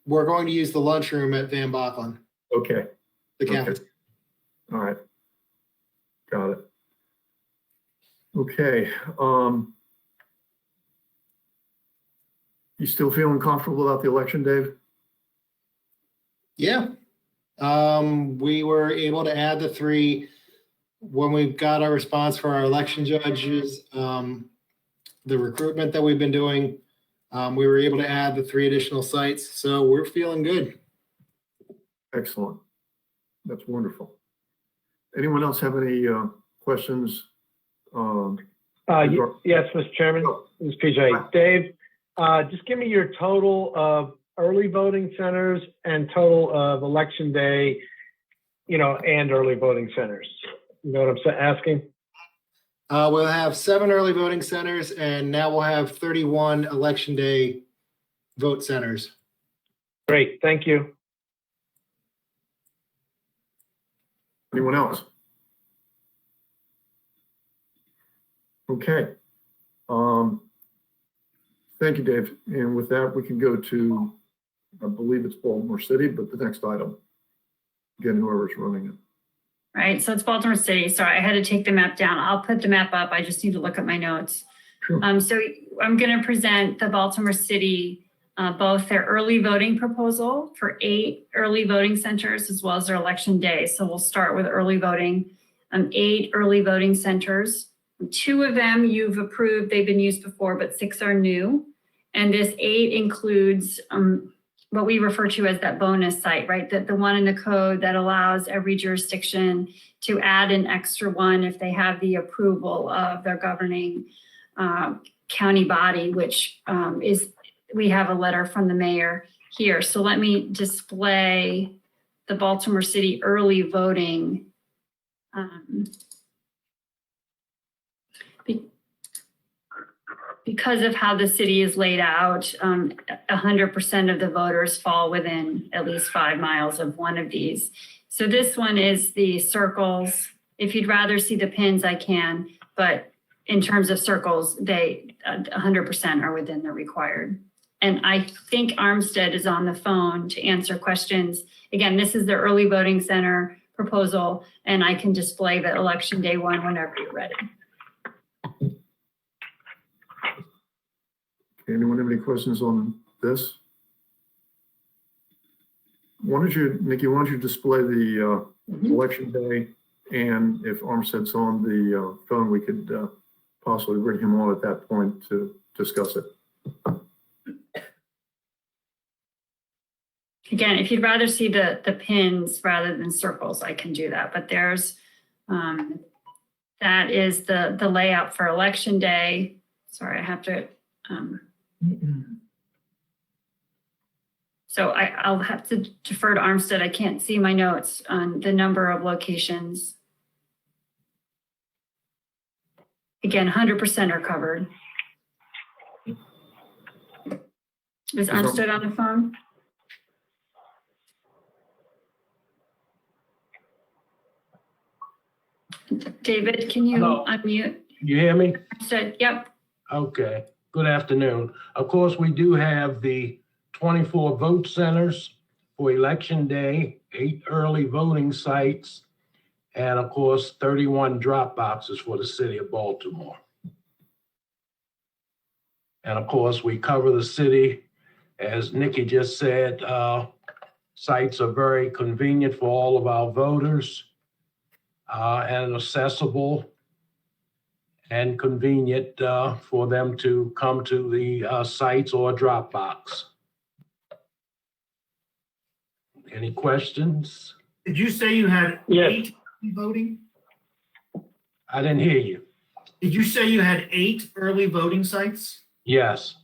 we're going to use the lunchroom at Van Bocklin. Okay. The cafeteria. Okay. All right. Got it. Okay. You still feeling comfortable about the election, Dave? Yeah. We were able to add the 3 when we got our response for our election judges, the recruitment that we've been doing. We were able to add the 3 additional sites. So we're feeling good. Excellent. That's wonderful. Anyone else have any questions? Yes, Mr. Chairman, this is PJ. Dave, just give me your total of early voting centers and total of election day, you know, and early voting centers. You know what I'm asking? We'll have 7 early voting centers, and now we'll have 31 election day vote centers. Great, thank you. Anyone else? Okay. Thank you, Dave. And with that, we can go to, I believe it's Baltimore City, but the next item. Again, whoever's running it. Right. So it's Baltimore City. Sorry, I had to take the map down. I'll put the map up. I just need to look at my notes. Sure. So I'm going to present the Baltimore City both their early voting proposal for 8 early voting centers as well as their election day. So we'll start with early voting, 8 early voting centers. 2 of them you've approved, they've been used before, but 6 are new. And this 8 includes what we refer to as that bonus site, right? The one in the code that allows every jurisdiction to add an extra one if they have the approval of their governing county body, which we have a letter from the mayor here. So let me display the Baltimore City early voting. Because of how the city is laid out, 100% of the voters fall within at least 5 miles of one of these. So this one is the circles. If you'd rather see the pins, I can, but in terms of circles, they 100% are within the required. And I think Armstead is on the phone to answer questions. Again, this is the early voting center proposal, and I can display the election day one whenever you're ready. Anyone have any questions on this? Why don't you, Nikki, why don't you display the election day? And if Armstead's on the phone, we could possibly bring him on at that point to discuss it. Again, if you'd rather see the pins rather than circles, I can do that. But there's, that is the layout for election day. Sorry, I have to, so I'll have to defer to Armstead. I can't see my notes on the number of locations. Again, 100% are covered. Is Armstead on the phone? David, can you unmute? You hear me? Armstead, yep. Okay. Good afternoon. Of course, we do have the 24 vote centers for election day, 8 early voting sites, and of course, 31 drop boxes for the city of Baltimore. And of course, we cover the city. As Nikki just said, sites are very convenient for all of our voters and accessible and convenient for them to come to the sites or Dropbox. Any questions? Did you say you had 8 voting? I didn't hear you. Did you say you had 8 early voting sites? Yes.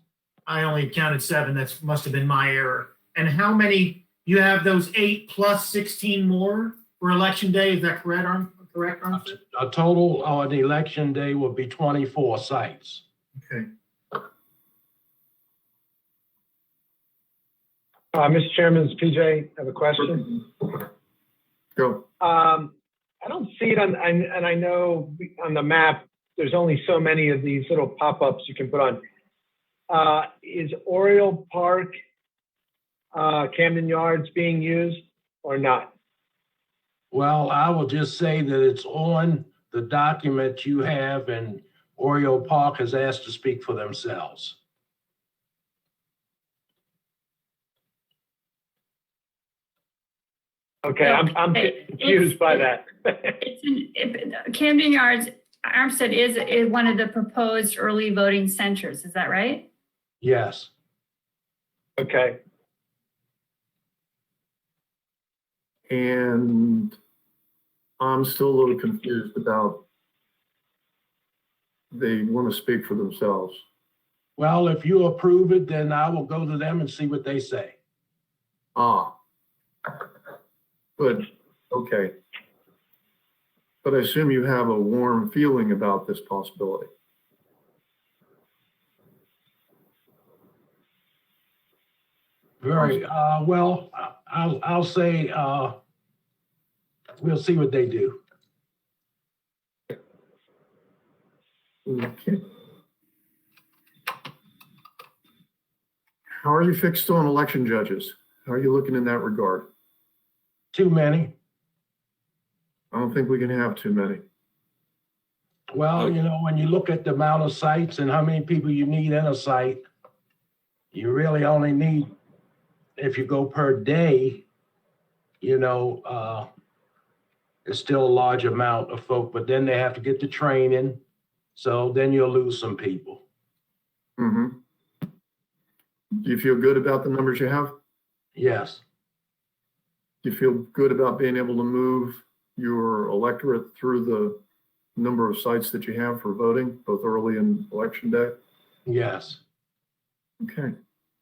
I only counted 7. That must have been my error. And how many, you have those 8 plus 16 more for election day? Is that correct, Armstead? A total on the election day will be 24 sites. Okay. Mr. Chairman, this is PJ. I have a question. Go. I don't see it on, and I know on the map, there's only so many of these little pop-ups you can put on. Is Oriole Park, Camden Yards being used or not? Well, I will just say that it's on the document you have, and Oriole Park has asked to speak for themselves. Okay, I'm confused by that. Camden Yards, Armstead is one of the proposed early voting centers. Is that right? Yes. Okay. And I'm still a little confused about they want to speak for themselves. Well, if you approve it, then I will go to them and see what they say. Ah, good. Okay. But I assume you have a warm feeling about this possibility. Very well. I'll say we'll see what they do. Okay. How are you fixed on election judges? How are you looking in that regard? Too many. I don't think we can have too many. Well, you know, when you look at the amount of sites and how many people you need in a site, you really only need, if you go per day, it's still a large amount of folk, but then they have to get the training. So then you'll lose some people. Mm-hmm. Do you feel good about the numbers you have? Yes. Do you feel good about being able to move your electorate through the number of sites that you have for voting, both early and election day? Yes. Okay,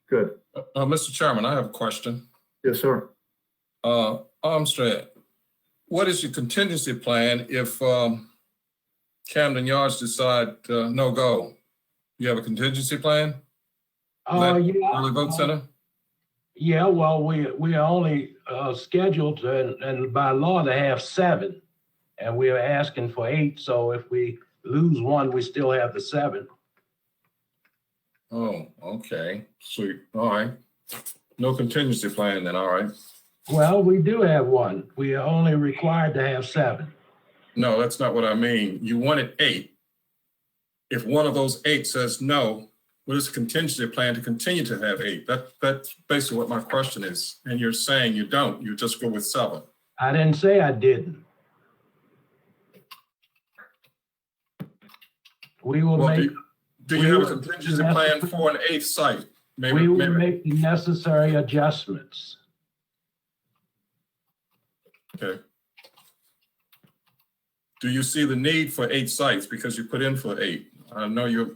good. Mr. Chairman, I have a question. Yes, sir. Armstead, what is your contingency plan if Camden Yards decide no go? You have a contingency plan? Yeah. Early vote center? Yeah, well, we are only scheduled and by law to have 7, and we are asking for 8. So if we lose one, we still have the 7. Oh, okay, sweet. All right. No contingency plan then, all right. Well, we do have one. We are only required to have 7. No, that's not what I mean. You wanted 8. If one of those 8 says no, what is the contingency plan to continue to have 8? That's basically what my question is. And you're saying you don't, you just go with 7. I didn't say I didn't. We will Well, make. do you have a contingency plan for an 8th site? We will make the necessary adjustments. Okay. Do you see the need for 8 sites because you put in for 8? I know you're.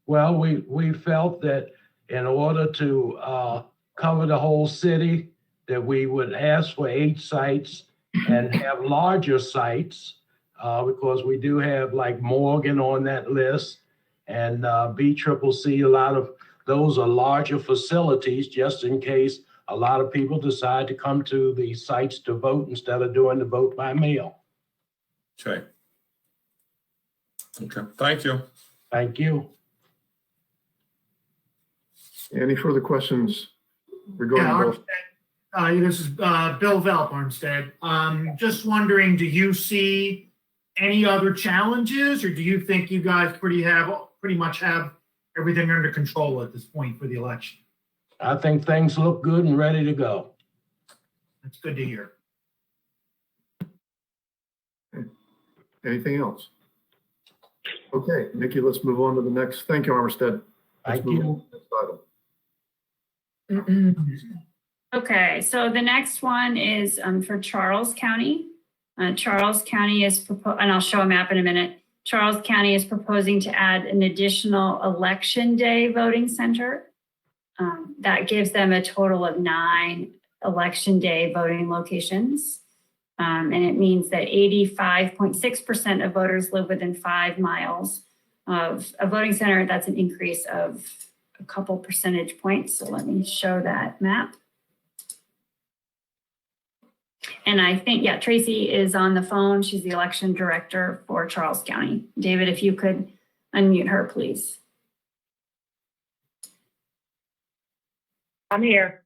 Well, we felt that in order to cover the whole city, that we would ask for 8 sites and have larger sites because we do have like Morgan on that list and BCCC. A lot of those are larger facilities just in case a lot of people decide to come to the sites to vote instead of doing the vote by mail. Okay. Okay, thank you. Thank you. Any further questions regarding? Yeah, Armstead, this is Bill Velp, Armstead. Just wondering, do you see any other challenges, or do you think you guys pretty much have everything under control at this point for the election? I think things look good and ready to go. That's good to hear. Anything else? Okay, Nikki, let's move on to the next. Thank you, Armstead. Thank you. Okay, so the next one is for Charles County. Charles County is, and I'll show a map in a minute. Charles County is proposing to add an additional election day voting center. That gives them a total of 9 election day voting locations. And it means that 85.6% of voters live within 5 miles of a voting center. That's an increase of a couple percentage points. So let me show that map. And I think, yeah, Tracy is on the phone. She's the election director for Charles County. David, if you could unmute her, please. I'm here.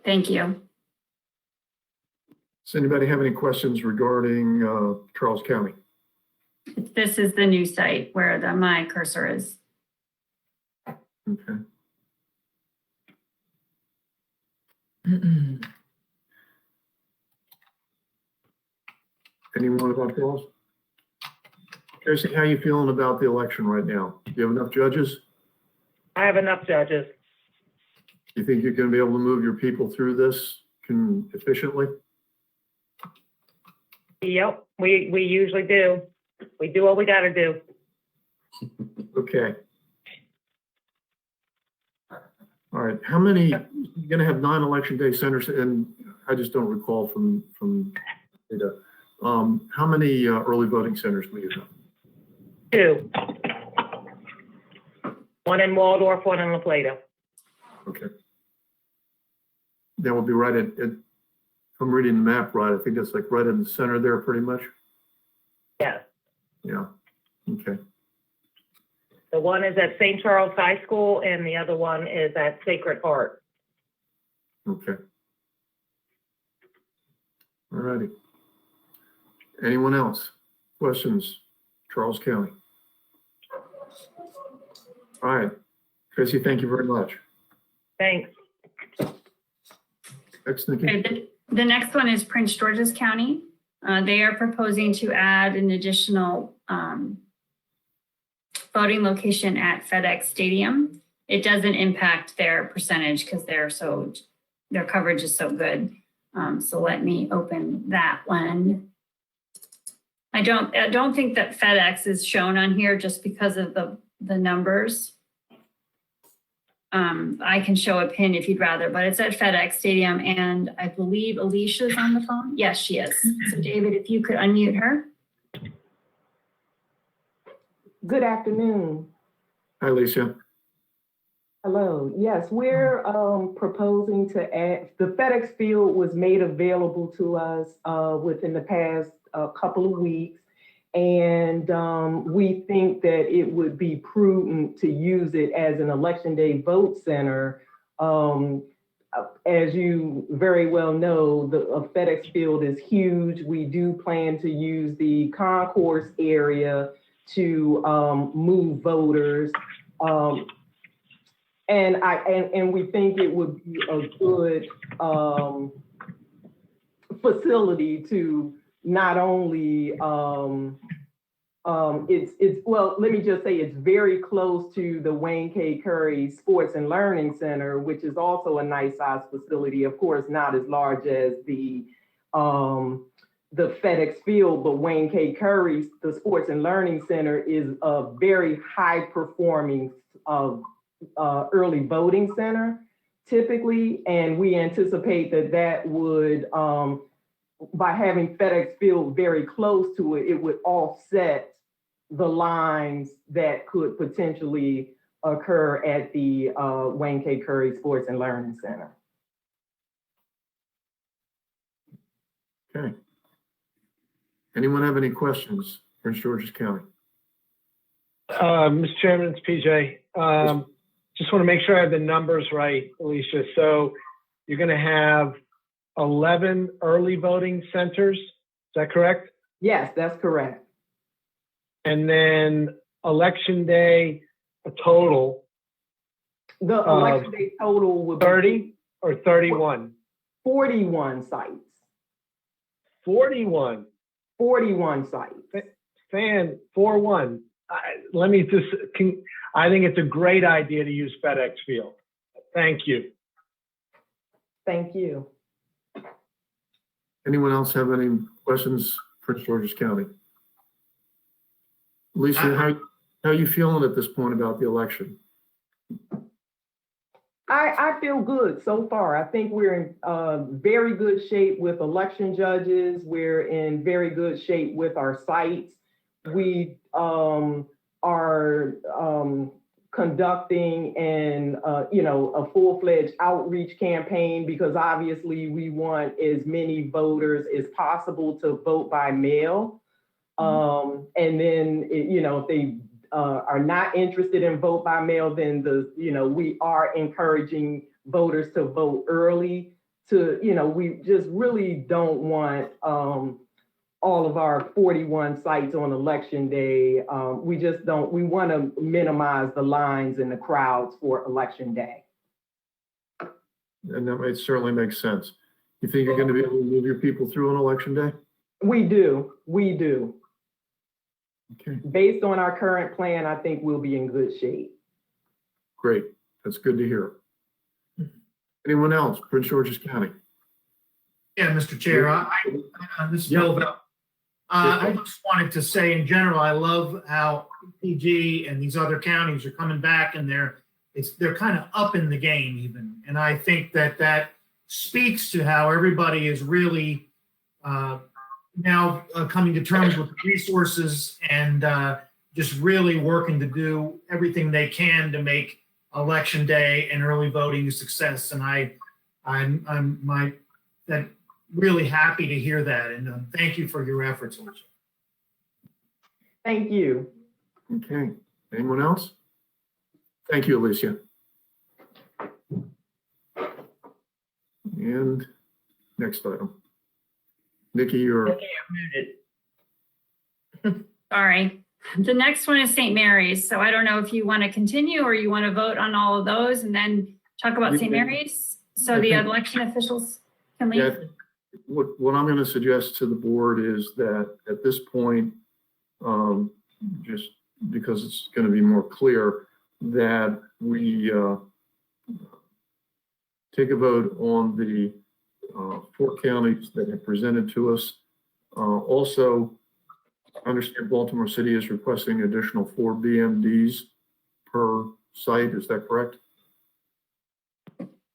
Thank you. Does anybody have any questions regarding Charles County? This is the new site where my cursor is. Okay. Anyone about Charles? Tracy, how are you feeling about the election right now? Do you have enough judges? I have enough judges. Do you think you're going to be able to move your people through this efficiently? Yep, we usually do. We do what we got to do. Okay. All right. How many, you're going to have 9 election day centers, and I just don't recall from data. How many early voting centers will you have? 2. One in Waldorf, one in La Plata. Okay. That will be right at, if I'm reading the map right, I think that's like right in the center there pretty much. Yes. Yeah. Okay. The one is at St. Charles High School and the other one is at Sacred Heart. Okay. All righty. Anyone else? Questions? Charles County. All right. Tracy, thank you very much. Thanks. Next, Nikki. Okay, the next one is Prince George's County. They are proposing to add an additional voting location at FedEx Stadium. It doesn't impact their percentage because their coverage is so good. So let me open that one. I don't think that FedEx is shown on here just because of the numbers. I can show a pin if you'd rather, but it's at FedEx Stadium, and I believe Alicia's on the phone. Yes, she is. So David, if you could unmute her. Good afternoon. Hi, Alicia. Hello. Yes, we're proposing to add, the FedEx field was made available to us within the past couple of weeks. And we think that it would be prudent to use it as an election day vote center. As you very well know, the FedEx field is huge. We do plan to use the concourse area to move voters. And we think it would be a good facility to not only, well, let me just say it's very close to the Wayne K. Curry Sports and Learning Center, which is also a nice size facility. Of course, not as large as the FedEx field, but Wayne K. Curry, the Sports and Learning Center, is a very high performing early voting center typically. And we anticipate that would, by having FedEx field very close to it, it would offset the lines that could potentially occur at the Wayne K. Curry Sports and Learning Center. Okay. Anyone have any questions, Prince George's County? Mr. Chairman, it's PJ. Just want to make sure I have the numbers right, Alicia. So you're going to have 11 early voting centers. Is that correct? Yes, that's correct. And then election day, a total. The election day total would be 30 or 31? 41 sites. 41. 41 sites. Fan 41. Let me just, I think it's a great idea to use FedEx Field. Thank you. Thank you. Anyone else have any questions, Prince George's County? Alicia, how are you feeling at this point about the election? I feel good so far. I think we're in very good shape with election judges. We're in very good shape with our sites. We are conducting a full-fledged outreach campaign because obviously we want as many voters as possible to vote by mail. And then, if they are not interested in vote by mail, then we are encouraging voters to vote early. We just really don't want all of our 41 sites on election day. We want to minimize the lines and the crowds for election day. And that certainly makes sense. You think you're going to be able to move your people through on election day? We do. Okay, Based on our current plan, I think we'll be in good shape. great. That's good to hear. Anyone else, Prince George's County? Yeah, Mr. Chair, this is Bill Bell. I just wanted to say in general, I love how PG and these other counties are coming back and they're kind of up in the game even. And I think that speaks to how everybody is really now coming to terms with the resources and just really working to do everything they can to make election day and early voting a success. And I'm really happy to hear that. And thank you for your efforts, Alicia. Thank you. Okay, anyone else? Thank you, Alicia. And next item. Nikki, you're Okay, I'm muted. Sorry. The next one is St. Mary's. So I don't know if you want to continue or you want to vote on all of those and then talk about We St. can- Mary's. So I the think- election officials can Yeah, I leave. think what I'm going to suggest to the board is that at this point, just because it's going to be more clear, that we take a vote on the 4 counties that have presented to us. Also, I understand Baltimore City is requesting additional 4 BMDs per site. Is that correct?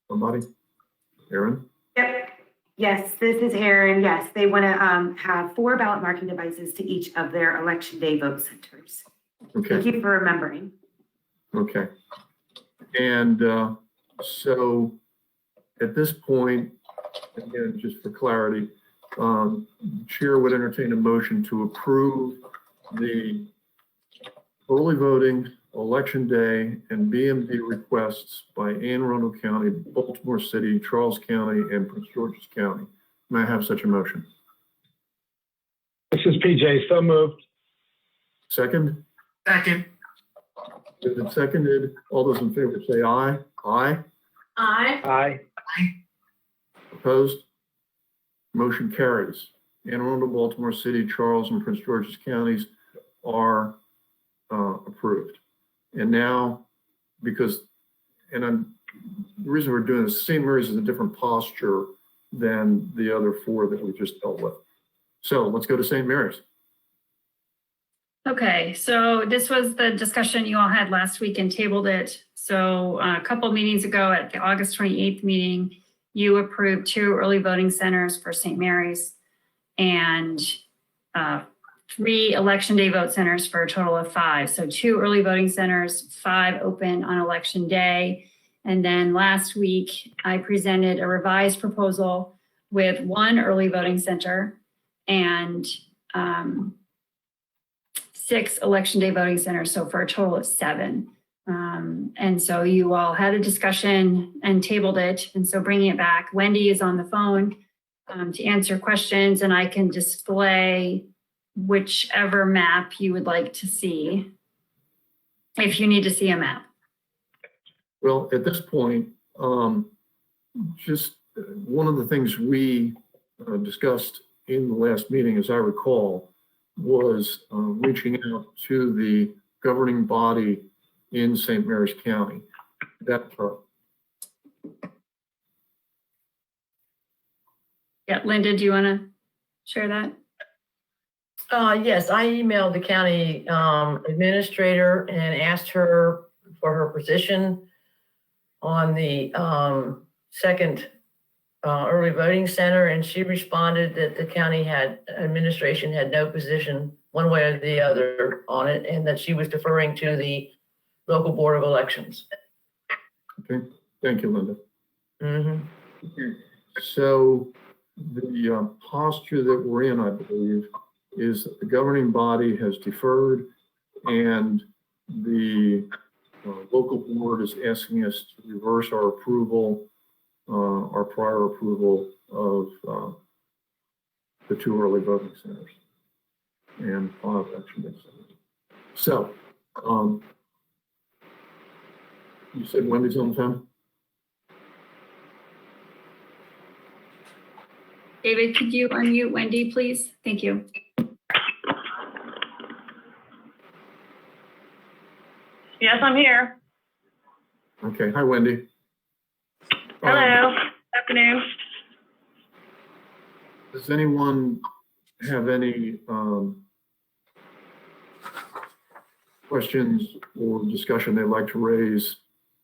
Somebody? Aaron? Yep. Yes, this is Erin. Yes, they want to have 4 ballot marking devices to each of their election day vote centers. Okay. Thank you for remembering. Okay. And so at this point, again, just for clarity, the chair would entertain a motion to approve the early voting, election day, and BMD requests by Anne Arundel County, Baltimore City, Charles County, and Prince George's County. May I have such a motion? This is PJ, so moved. Second? Second. If it's seconded, all those in favor say aye. Aye. Aye. Aye. Opposed? Motion carries. Anne Arundel, Baltimore City, Charles, and Prince George's counties are approved. And now, the reason we're doing this, St. Mary's is a different posture than the other 4 that we just dealt with. So let's go to St. Mary's. Okay, so this was the discussion you all had last week and tabled it. So a couple of meetings ago at the August 28th meeting, you approved 2 early voting centers for St. Mary's and 3 election day vote centers for a total of 5. So 2 early voting centers, 5 open on election day. And then last week, I presented a revised proposal with 1 early voting center and 6 election day voting centers, so for a total of 7. And so you all had a discussion and tabled it. And so bringing it back, Wendy is on the phone to answer questions, and I can display whichever map you would like to see, if you need to see a map. Well, at this point, just one of the things we discussed in the last meeting, as I recall, was reaching out to the governing body in St. Mary's County. Yeah, Linda, do you want to share that? Yes, I emailed the county administrator and asked her for her position on the second early voting center, and she responded that the county administration had no position one way or the other on it, and that she was deferring to the local board of elections. Okay, thank you, Linda. Mm-hmm. So the posture that we're in, I believe, is that the governing body has deferred, and the local board is asking us to reverse our approval, our prior approval of the 2 early voting centers and 5 election day centers. So, you said Wendy's on the phone? David, could you unmute Wendy, please? Thank you. Yes, I'm here. Okay, hi, Wendy. Hello. Afternoon. Does anyone have any questions or discussion they'd like to raise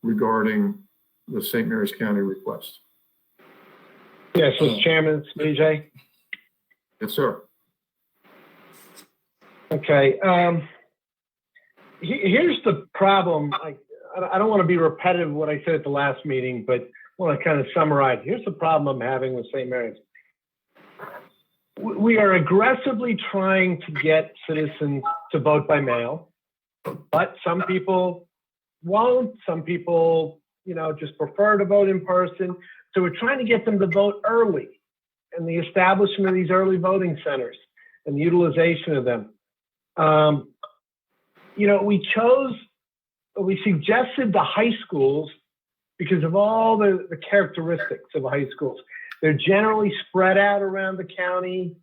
regarding the St. Mary's County request? Yes, Mr. Chairman, it's PJ. Yes, sir. Okay. Here's the problem. I don't want to be repetitive of what I said at the last meeting, but I want to kind of summarize. Here's the problem I'm having with St. Mary's. We are aggressively trying to get citizens to vote by mail, but some people won't. Some people, just prefer to vote in person. So we're trying to get them to vote early, and the establishment of these early voting centers and the utilization of them. we suggested the high schools because of all the characteristics of high schools. They're generally spread out around the counties.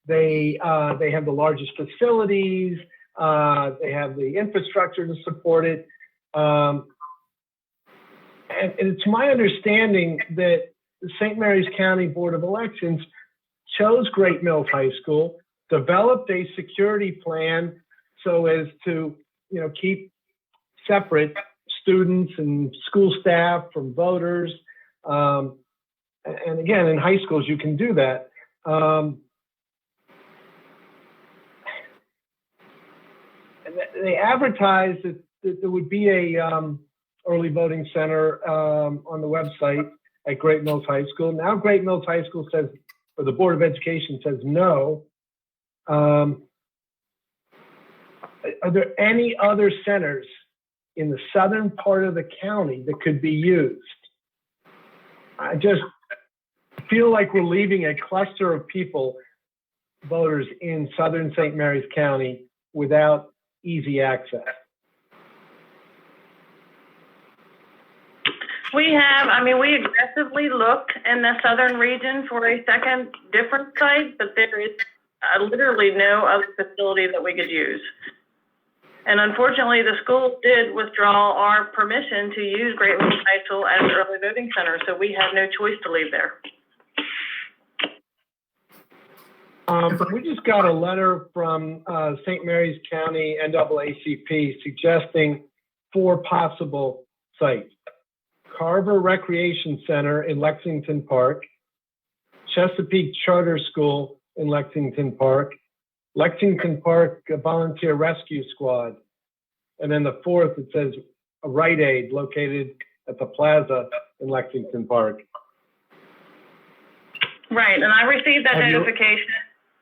They have the largest facilities. They have the infrastructure to support it. And it's my understanding that the St. Mary's County Board of Elections chose Great Mills High School, developed a security plan so as to, keep separate students and school staff from voters. And again, in high schools, you can do that. They advertised that there would be a early voting center on the website at Great Mills High School. Now Great Mills High School says, or the Board of Education says no. Are there any other centers in the southern part of the county that could be used? I just feel like we're leaving a cluster of people, voters in southern St. Mary's County, without easy access. We aggressively look in the southern region for a second different site, but there is literally no other facility that we could use. And unfortunately, the school did withdraw our permission to use Great Mills High School as an early voting center, so we had no choice to leave there. We just got a letter from St. Mary's County NAACP suggesting 4 possible sites. Carver Recreation Center in Lexington Park, Chesapeake Charter School in Lexington Park, Lexington Park Volunteer Rescue Squad, and then the 4th, it says a Rite Aid located at the plaza in Lexington Park. Right, and I received that notification.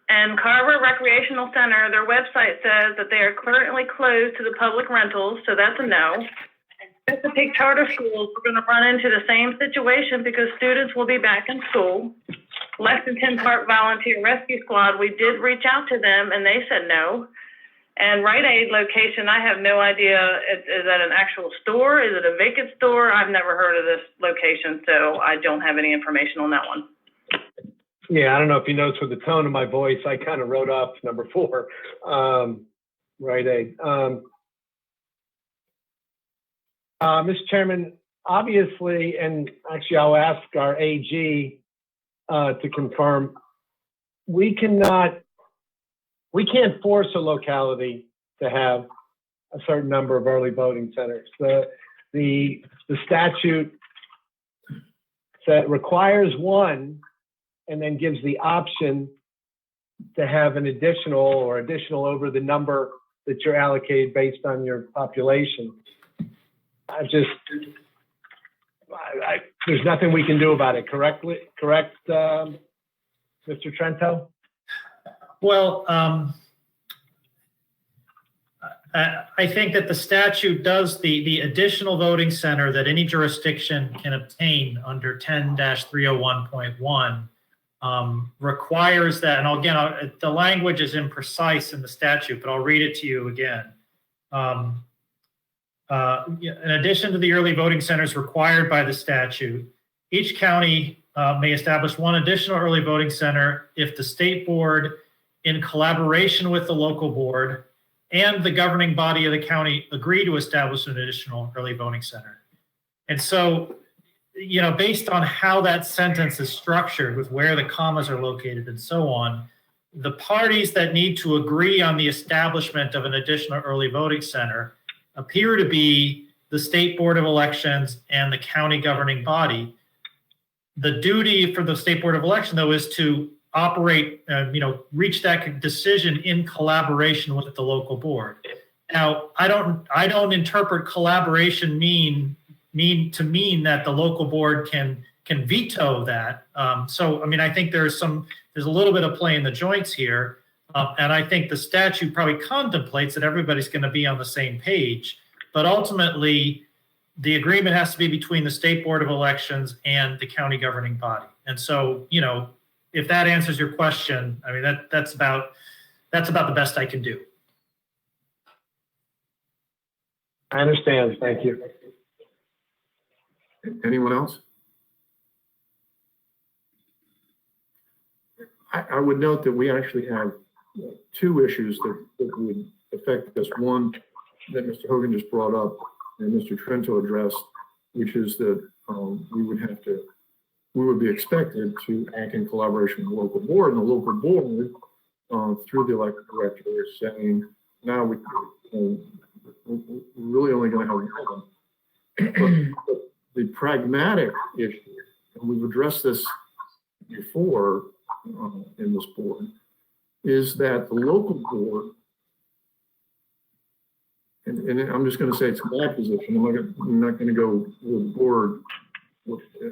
And Carver Recreational Center, their website says that they are currently closed to the public rentals, so that's a no. Chesapeake Charter Schools, we're going to run into the same situation because students will be back in school. Lexington Park Volunteer Rescue Squad, we did reach out to them and they said no. And Rite Aid location, I have no idea. Is that an actual store? Is it a vacant store? I've never heard of this location, so I don't have any information on that one. Yeah, I don't know if you noticed with the tone of my voice, I kind of wrote off number 4, Rite Aid. Mr. Chairman, obviously, and actually I'll ask our AG to confirm, we can't force a locality to have a certain number of early voting centers. The statute requires 1 and then gives the option to have an additional over the number that you're allocated based on your population. There's nothing we can do about it, correct, Mr. Trento? Well, I think that the statute does the additional voting center that any jurisdiction can obtain under 10-301.1 requires that, and again, the language is imprecise in the statute, but I'll read it to you again. In addition to the early voting centers required by the statute, each county may establish 1 additional early voting center if the state board, in collaboration with the local board and the governing body of the county, agree to establish an additional early voting center. And so, based on how that sentence is structured with where the commas are located and so on, the parties that need to agree on the establishment of an additional early voting center appear to be the State Board of Elections and the county governing body. The duty for the State Board of Election, though, is to operate, reach that decision in collaboration with the local board. Now, I don't interpret collaboration mean that the local board can veto that. So, I think there's a little bit of play in the joints here. And I think the statute probably contemplates that everybody's going to be on the same page. But ultimately, the agreement has to be between the State Board of Elections and the county governing body. And so, if that answers your question, that's about the best I can do. I understand. Thank you. Anyone else? I would note that we actually have two issues that would affect this. One that Mr. Hogan just brought up and Mr. Trento addressed, which is that we would be expected to act in collaboration with the local board, and the local board, through the elected director, is saying, now we're really only going to have one. But the pragmatic issue, and we've addressed this before in this board, is that the local board, and I'm just going to say it's my position, I'm not going to go with the board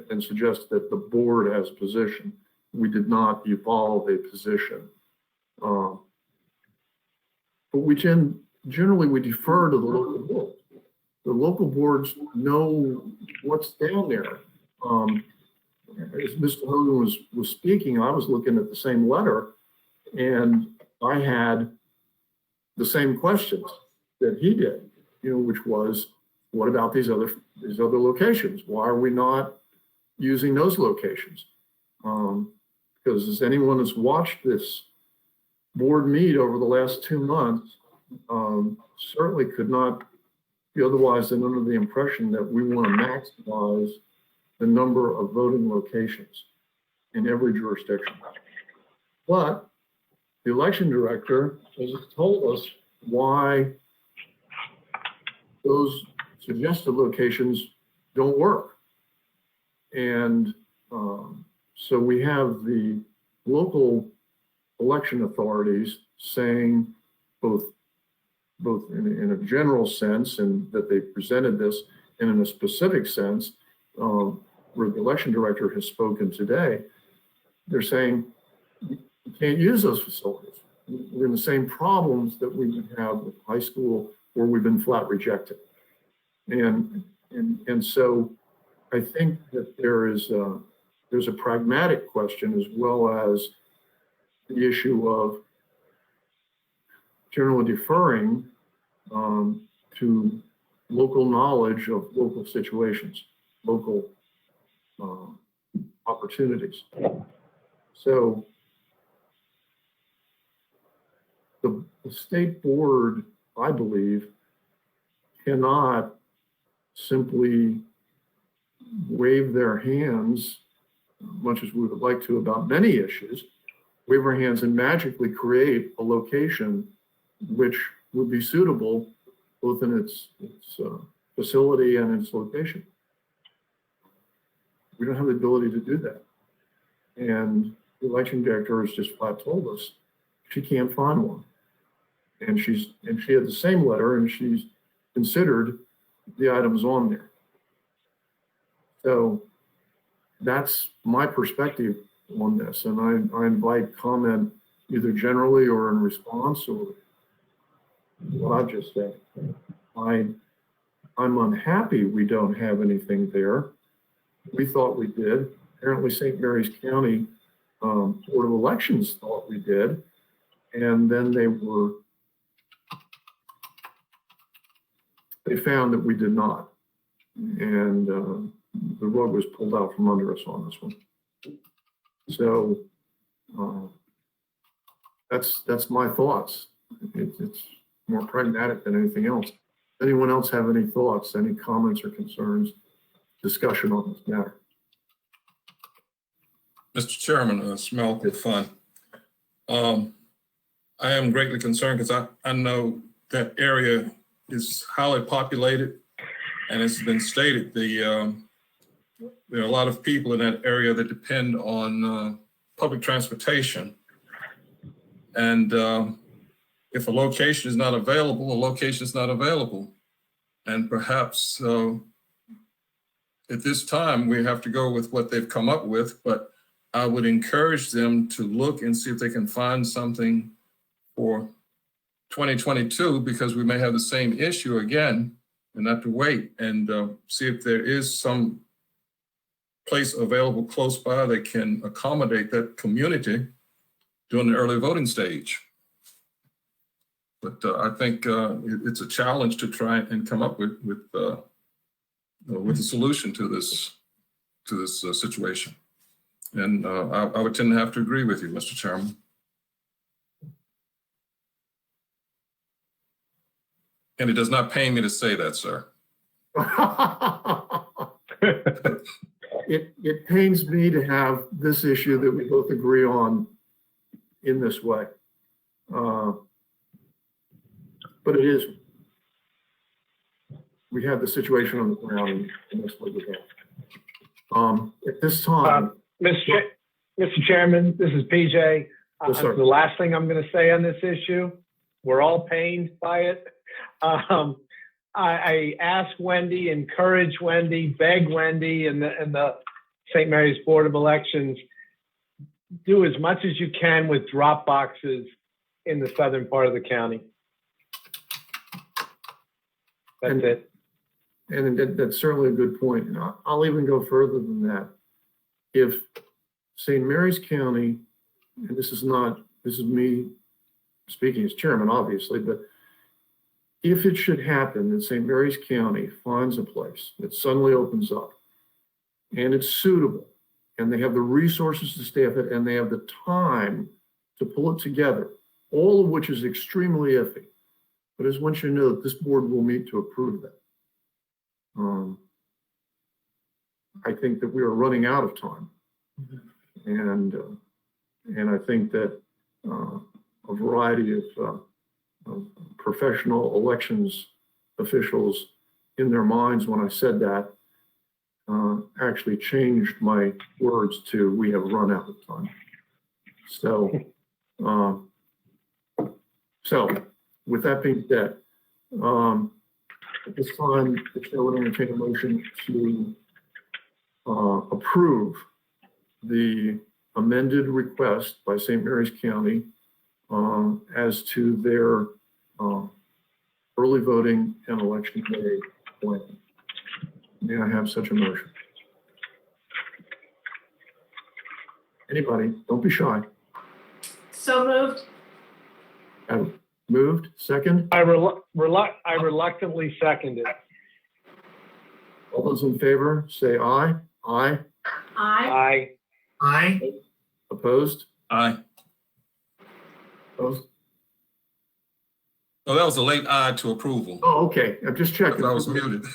and suggest that the board has a position. We did not evolve a position. But we generally we defer to the local board. The local boards know what's down there. As Mr. Hogan was speaking, I was looking at the same letter, and I had the same questions that he did, which was, what about these other locations? Why are we not using those locations? Because as anyone has watched this board meet over the last 2 months, certainly could not be otherwise than under the impression that we want to maximize the number of voting locations in every jurisdiction. But the election director has told us why those suggested locations don't work. And so we have the local election authorities saying both in a general sense, and that they presented this, and in a specific sense, where the election director has spoken today, they're saying you can't use those facilities. We're in the same problems that we would have with high school, where we've been flat rejected. And so I think that there's a pragmatic question, as well as the issue of generally deferring to local knowledge of local situations, local opportunities. So the state board, I believe, cannot simply wave their hands, much as we would like to about many issues, wave our hands and magically create a location which would be suitable both in its facility and its location. We don't have the ability to do that. And the election director has just flat told us she can't find one. And she had the same letter, and she's considered the items on there. So that's my perspective on this. And I invite comment either generally or in response, or what I've just said. I'm unhappy we don't have anything there. We thought we did. Apparently St. Mary's County Board of Elections thought we did. And then they found that we did not. And the rug was pulled out from under us on this one. So that's my thoughts. It's more pragmatic than anything else. Anyone else have any thoughts, any comments or concerns, discussion on this matter? Mr. Chairman, smell good fun. I am greatly concerned because I know that area is highly populated, and it's been stated there are a lot of people in that area that depend on public transportation. And if a location is not available, a location is not available. And perhaps at this time, we have to go with what they've come up with, but I would encourage them to look and see if they can find something for 2022, because we may have the same issue again and have to wait and see if there is some place available close by that can accommodate that community during the early voting stage. But I think it's a challenge to try and come up with a solution to this situation. And I would tend to have to agree with you, Mr. Chairman. And it does not pain me to say that, sir. It pains me to have this issue that we both agree on in this way. But it is, we have the situation on the ground and that's what we have. At this time. Mr. Chairman, this is PJ. Yes, sir. The last thing I'm going to say on this issue, we're all pained by it. I ask Wendy, encourage Wendy, beg Wendy and the St. Mary's Board of Elections, do as much as you can with drop boxes in the southern part of the county. That's it. And that's certainly a good point. And I'll even go further than that. If St. Mary's County, and this is me speaking as chairman, obviously, but if it should happen that St. Mary's County finds a place that suddenly opens up and it's suitable and they have the resources to staff it and they have the time to pull it together, all of which is extremely iffy. But as once you know that this board will meet to approve that. I think that we are running out of time. And I think that a variety of professional elections officials in their minds when I said that actually changed my words to we have run out of time. So with that being said, at this time, the chair would entertain a motion to approve the amended request by St. Mary's County as to their early voting and election day plan. May I have such a motion? Anybody? Don't be shy. So moved. Moved. Second. I reluctantly second it. All those in favor say aye. Aye. Aye. Aye. Opposed? Aye. Opposed? Oh, that was a late aye to approval. Oh, okay. I'm just checking. I was muted.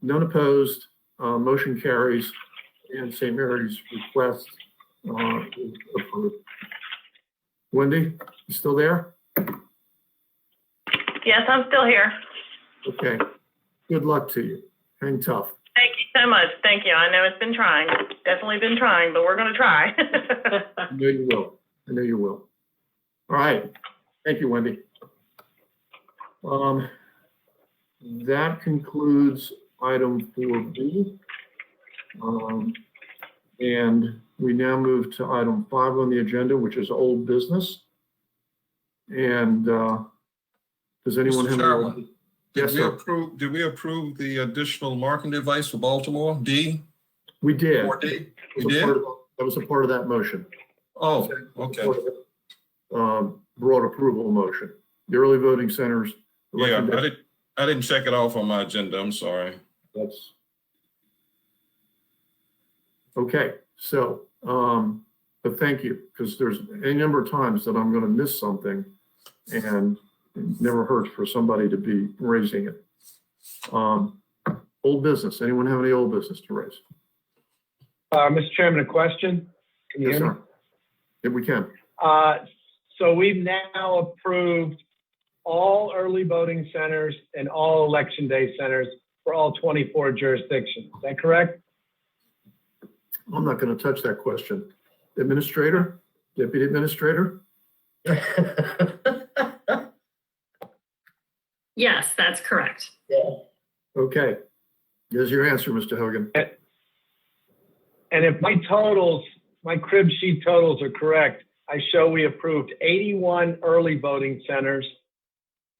None opposed. Motion carries, and St. Mary's request is approved. Wendy, you still there? Yes, I'm still here. Okay. Good luck to you. Hang tough. Thank you so much. Thank you. I know it's been trying. Definitely been trying, but we're going to try. I know you will. I know you will. All right. Thank you, Wendy. That concludes item 4B. And we now move to item 5 on the agenda, which is old business. And does anyone have? Chairman, Yes, sir. Did we approve the additional marking device for Baltimore? D? We did. 4D? We did? That was a part of that motion. Oh, okay. Broad approval motion. The early voting centers. Yeah, I didn't check it off on my agenda. I'm sorry. That's okay. So, but thank you, because there's a number of times that I'm going to miss something, and it never hurts for somebody to be raising it. Old business. Anyone have any old business to raise? Mr. Chairman, a question? Can you Yes, hear sir. me? If we can. So we've now approved all early voting centers and all election day centers for all 24 jurisdictions. Is that correct? I'm not going to touch that question. Administrator, Deputy Administrator? Yes, that's correct. Okay. There's your answer, Mr. Hogan. And if my totals, my crib sheet totals are correct, I show we approved 81 early voting centers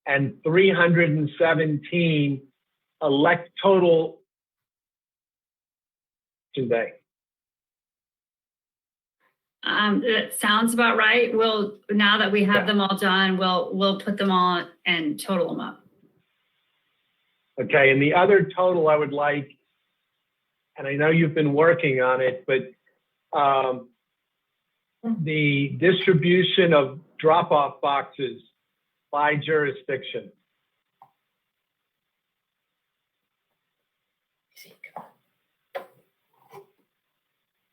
and 317 total election day. That sounds about right. Now that we have them all done, we'll put them all and total them up. Okay, and the other total I would like, and I know you've been working on it, but the distribution of drop-off boxes by jurisdiction.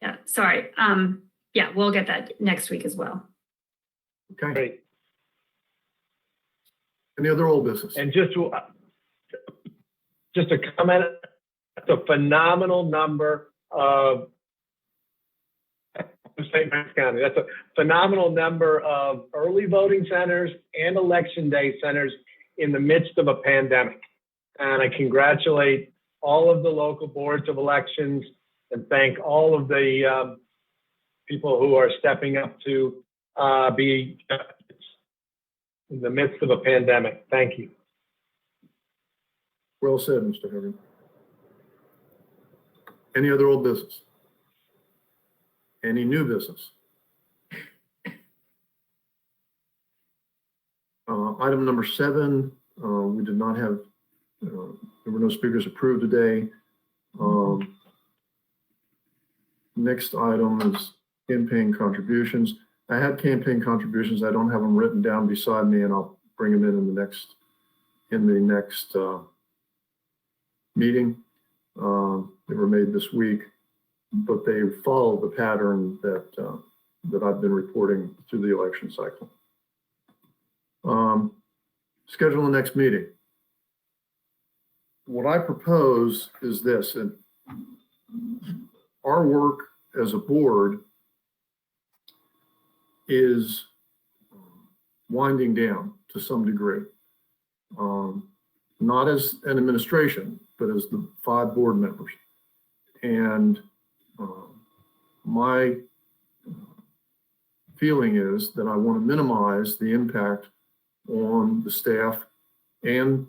Yeah, sorry. Yeah, we'll get that next week as well. Okay. Great. Any other old business? And just a comment, it's a phenomenal number of, St. Mary's County, that's a phenomenal number of early voting centers and election day centers in the midst of a pandemic. And I congratulate all of the local boards of elections and thank all of the people who are stepping up to be in the midst of a pandemic. Thank you. Well said, Mr. Herring. Any other old business? Any new business? Item number 7, we did not have, there were no speakers approved today. Next item is campaign contributions. I had campaign contributions. I don't have them written down beside me, and I'll bring them in the next meeting. They were made this week, but they follow the pattern that I've been reporting through the election cycle. Schedule the next meeting. What I propose is this, and our work as a board is winding down to some degree. Not as an administration, but as the 5 board members. And my feeling is that I want to minimize the impact on the staff and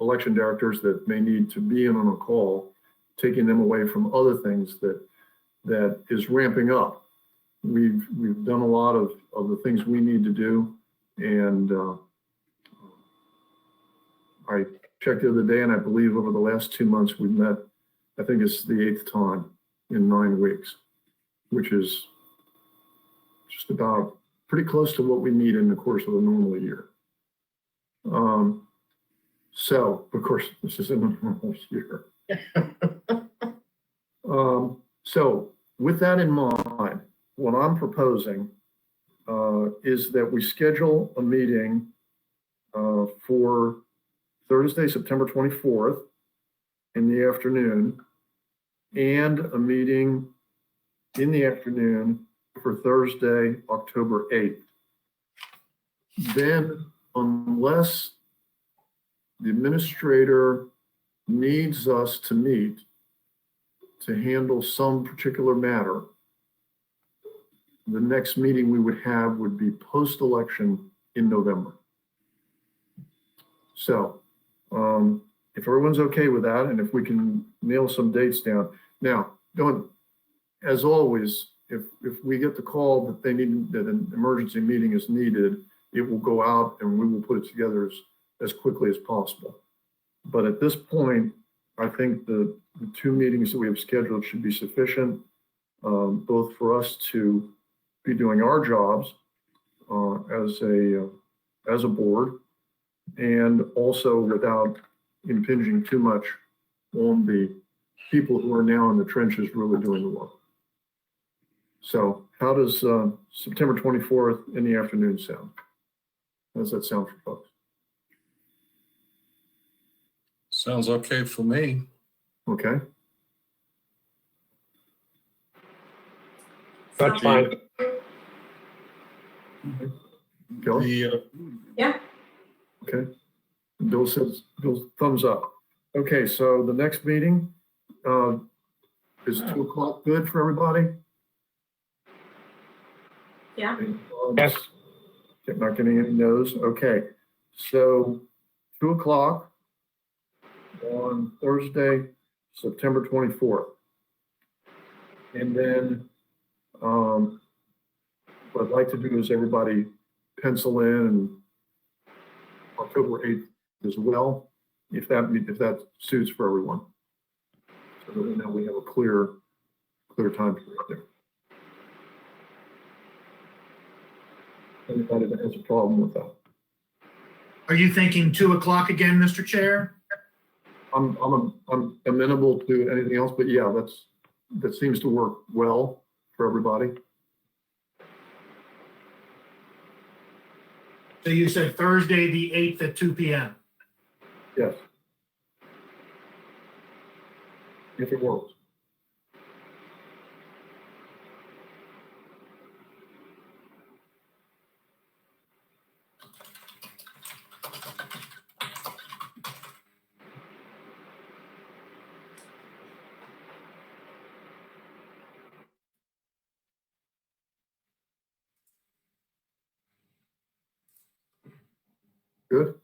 election directors that may need to be in on a call, taking them away from other things that is ramping up. We've done a lot of the things we need to do, and I checked the other day, and I believe over the last 2 months we've met, I think it's the 8th time in 9 weeks, which is just about pretty close to what we need in the course of a normal year. So, of course, this isn't a normal year. So, with that in mind, what I'm proposing is that we schedule a meeting for Thursday, September 24th in the afternoon, and a meeting in the afternoon for Thursday, October 8th. Then, unless the administrator needs us to meet to handle some particular matter, the next meeting we would have would be post-election in November. So, if everyone's okay with that, and if we can nail some dates down. Now, as always, if we get the call that they need, that an emergency meeting is needed, it will go out and we will put it together as quickly as possible. But at this point, I think the 2 meetings that we have scheduled should be sufficient, both for us to be doing our jobs as a board, and also without impinging too much on the people who are now in the trenches really doing the work. So how does September 24th in the afternoon sound? How does that sound for folks? Sounds okay for me. Okay. That's fine. Kelly? Yeah. Okay. Bill says, Bill's thumbs up. Okay, so the next meeting is 2 o'clock good for everybody? Yeah. Yes. Not getting any no's. Okay, so 2 o'clock on Thursday, September 24th. And then what I'd like to do is everybody pencil in October 8th as well, if that suits for everyone. So that we know we have a clear time period there. Anybody that has a problem with that? Are you thinking 2 o'clock again, Mr. Chair? I'm amenable to anything else, but yeah, that seems to work well for everybody. So you said Thursday, the 8th at 2 p.m. Yes. If it works. Good?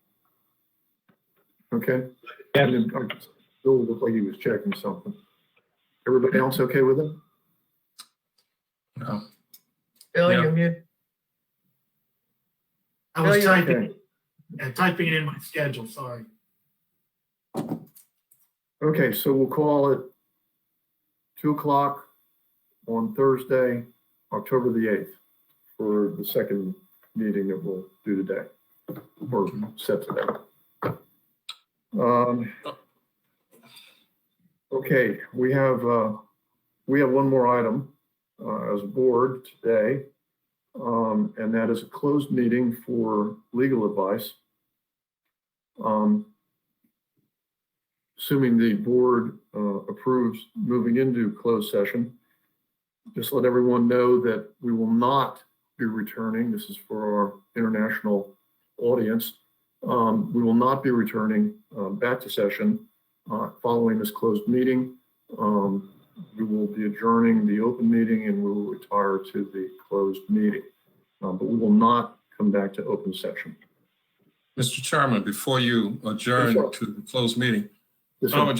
Okay. Yes. Bill looked like he was checking something. Everybody else okay with it? No. Bill, Yeah. you're mute. I was Bill, typing it in my schedule, sorry. Okay, so we'll call it 2 o'clock on Thursday, October the 8th, for the second meeting that we'll do today, or set today. Okay, we have one more item as a board today, and that is a closed meeting for legal advice. Assuming the board approves moving into closed session, just let everyone know that we will not be returning. This is for our international audience. We will not be returning back to session following this closed meeting. We will be adjourning the open meeting and we will retire to the closed meeting, but we will not come back to open session. Mr. Chairman, before you adjourn to the closed meeting, Yes, I would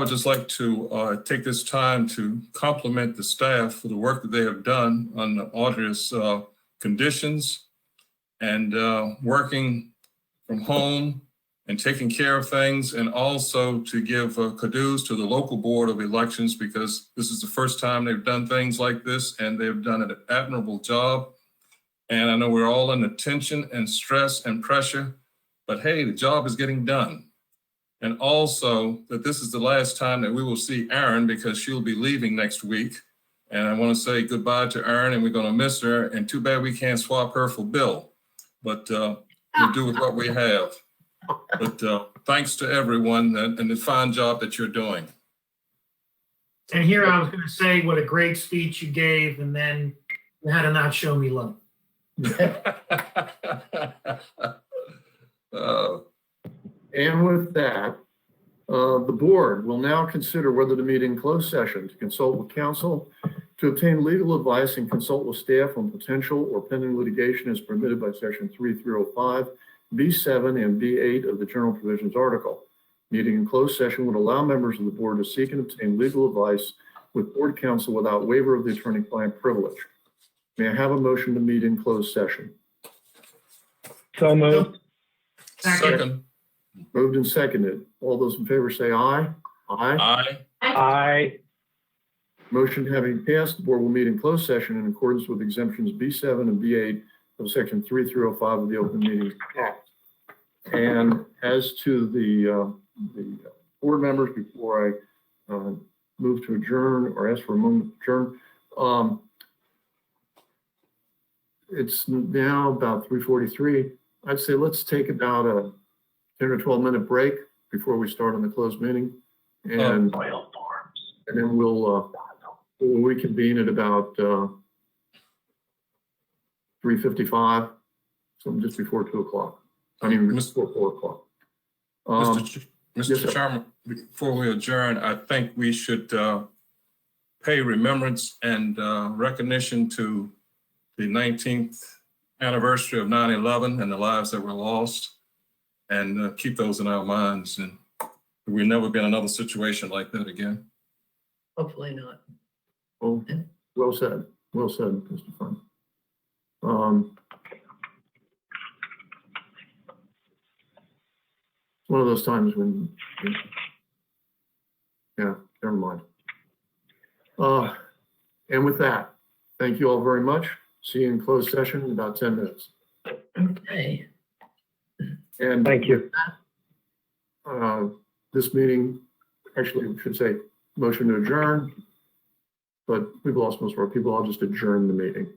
just like to take this time to compliment the staff for the work that they have done on the arduous conditions and working from home and taking care of things, and also to give kudos to the local board of elections, because this is the first time they've done things like this and they've done an admirable job. And I know we're all under tension and stress and pressure, but hey, the job is getting done. And also that this is the last time that we will see Erin, because she'll be leaving next week. And I want to say goodbye to Erin, and we're going to miss her. And too bad we can't swap her for Bill, but we'll do with what we have. But thanks to everyone and the fine job that you're doing. And here I was going to say what a great speech you gave, and then you had to not show me love. And with that, the board will now consider whether to meet in closed session to consult with counsel, to obtain legal advice and consult with staff on potential or pending litigation as permitted by section 3305, B7 and B8 of the general provisions article. Meeting in closed session would allow members of the board to seek and obtain legal advice with board counsel without waiver of the attorney-client privilege. May I have a motion to meet in closed session? So moved. Second. Moved and seconded. All those in favor say aye. Aye. Aye. Aye. Motion having passed, the board will meet in closed session in accordance with exemptions B7 and B8 of section 3305 of the Open Meetings Act. And as to the board members, before I move to adjourn or ask for a moment to adjourn, it's now about 3:43. I'd say let's take about a 10 or 12-minute break before we start on the closed meeting. And then we'll reconvene at about 3:55, so just before 2 o'clock. I mean, before 4 o'clock. Mr. yes, Chairman, before we adjourn, I think we should pay remembrance and recognition to the 19th anniversary of 9/11 and the lives that were lost, and keep those in our minds. And we'll never be in another situation like that again. Hopefully not. Well said. Well said, Mr. Fund. It's one of those times when, yeah, never mind. And with that, thank you all very much. See you in closed session in about 10 minutes. Okay. And Thank you. This meeting, actually, we should say motion to adjourn, but we've lost most of our people. I'll just adjourn the meeting.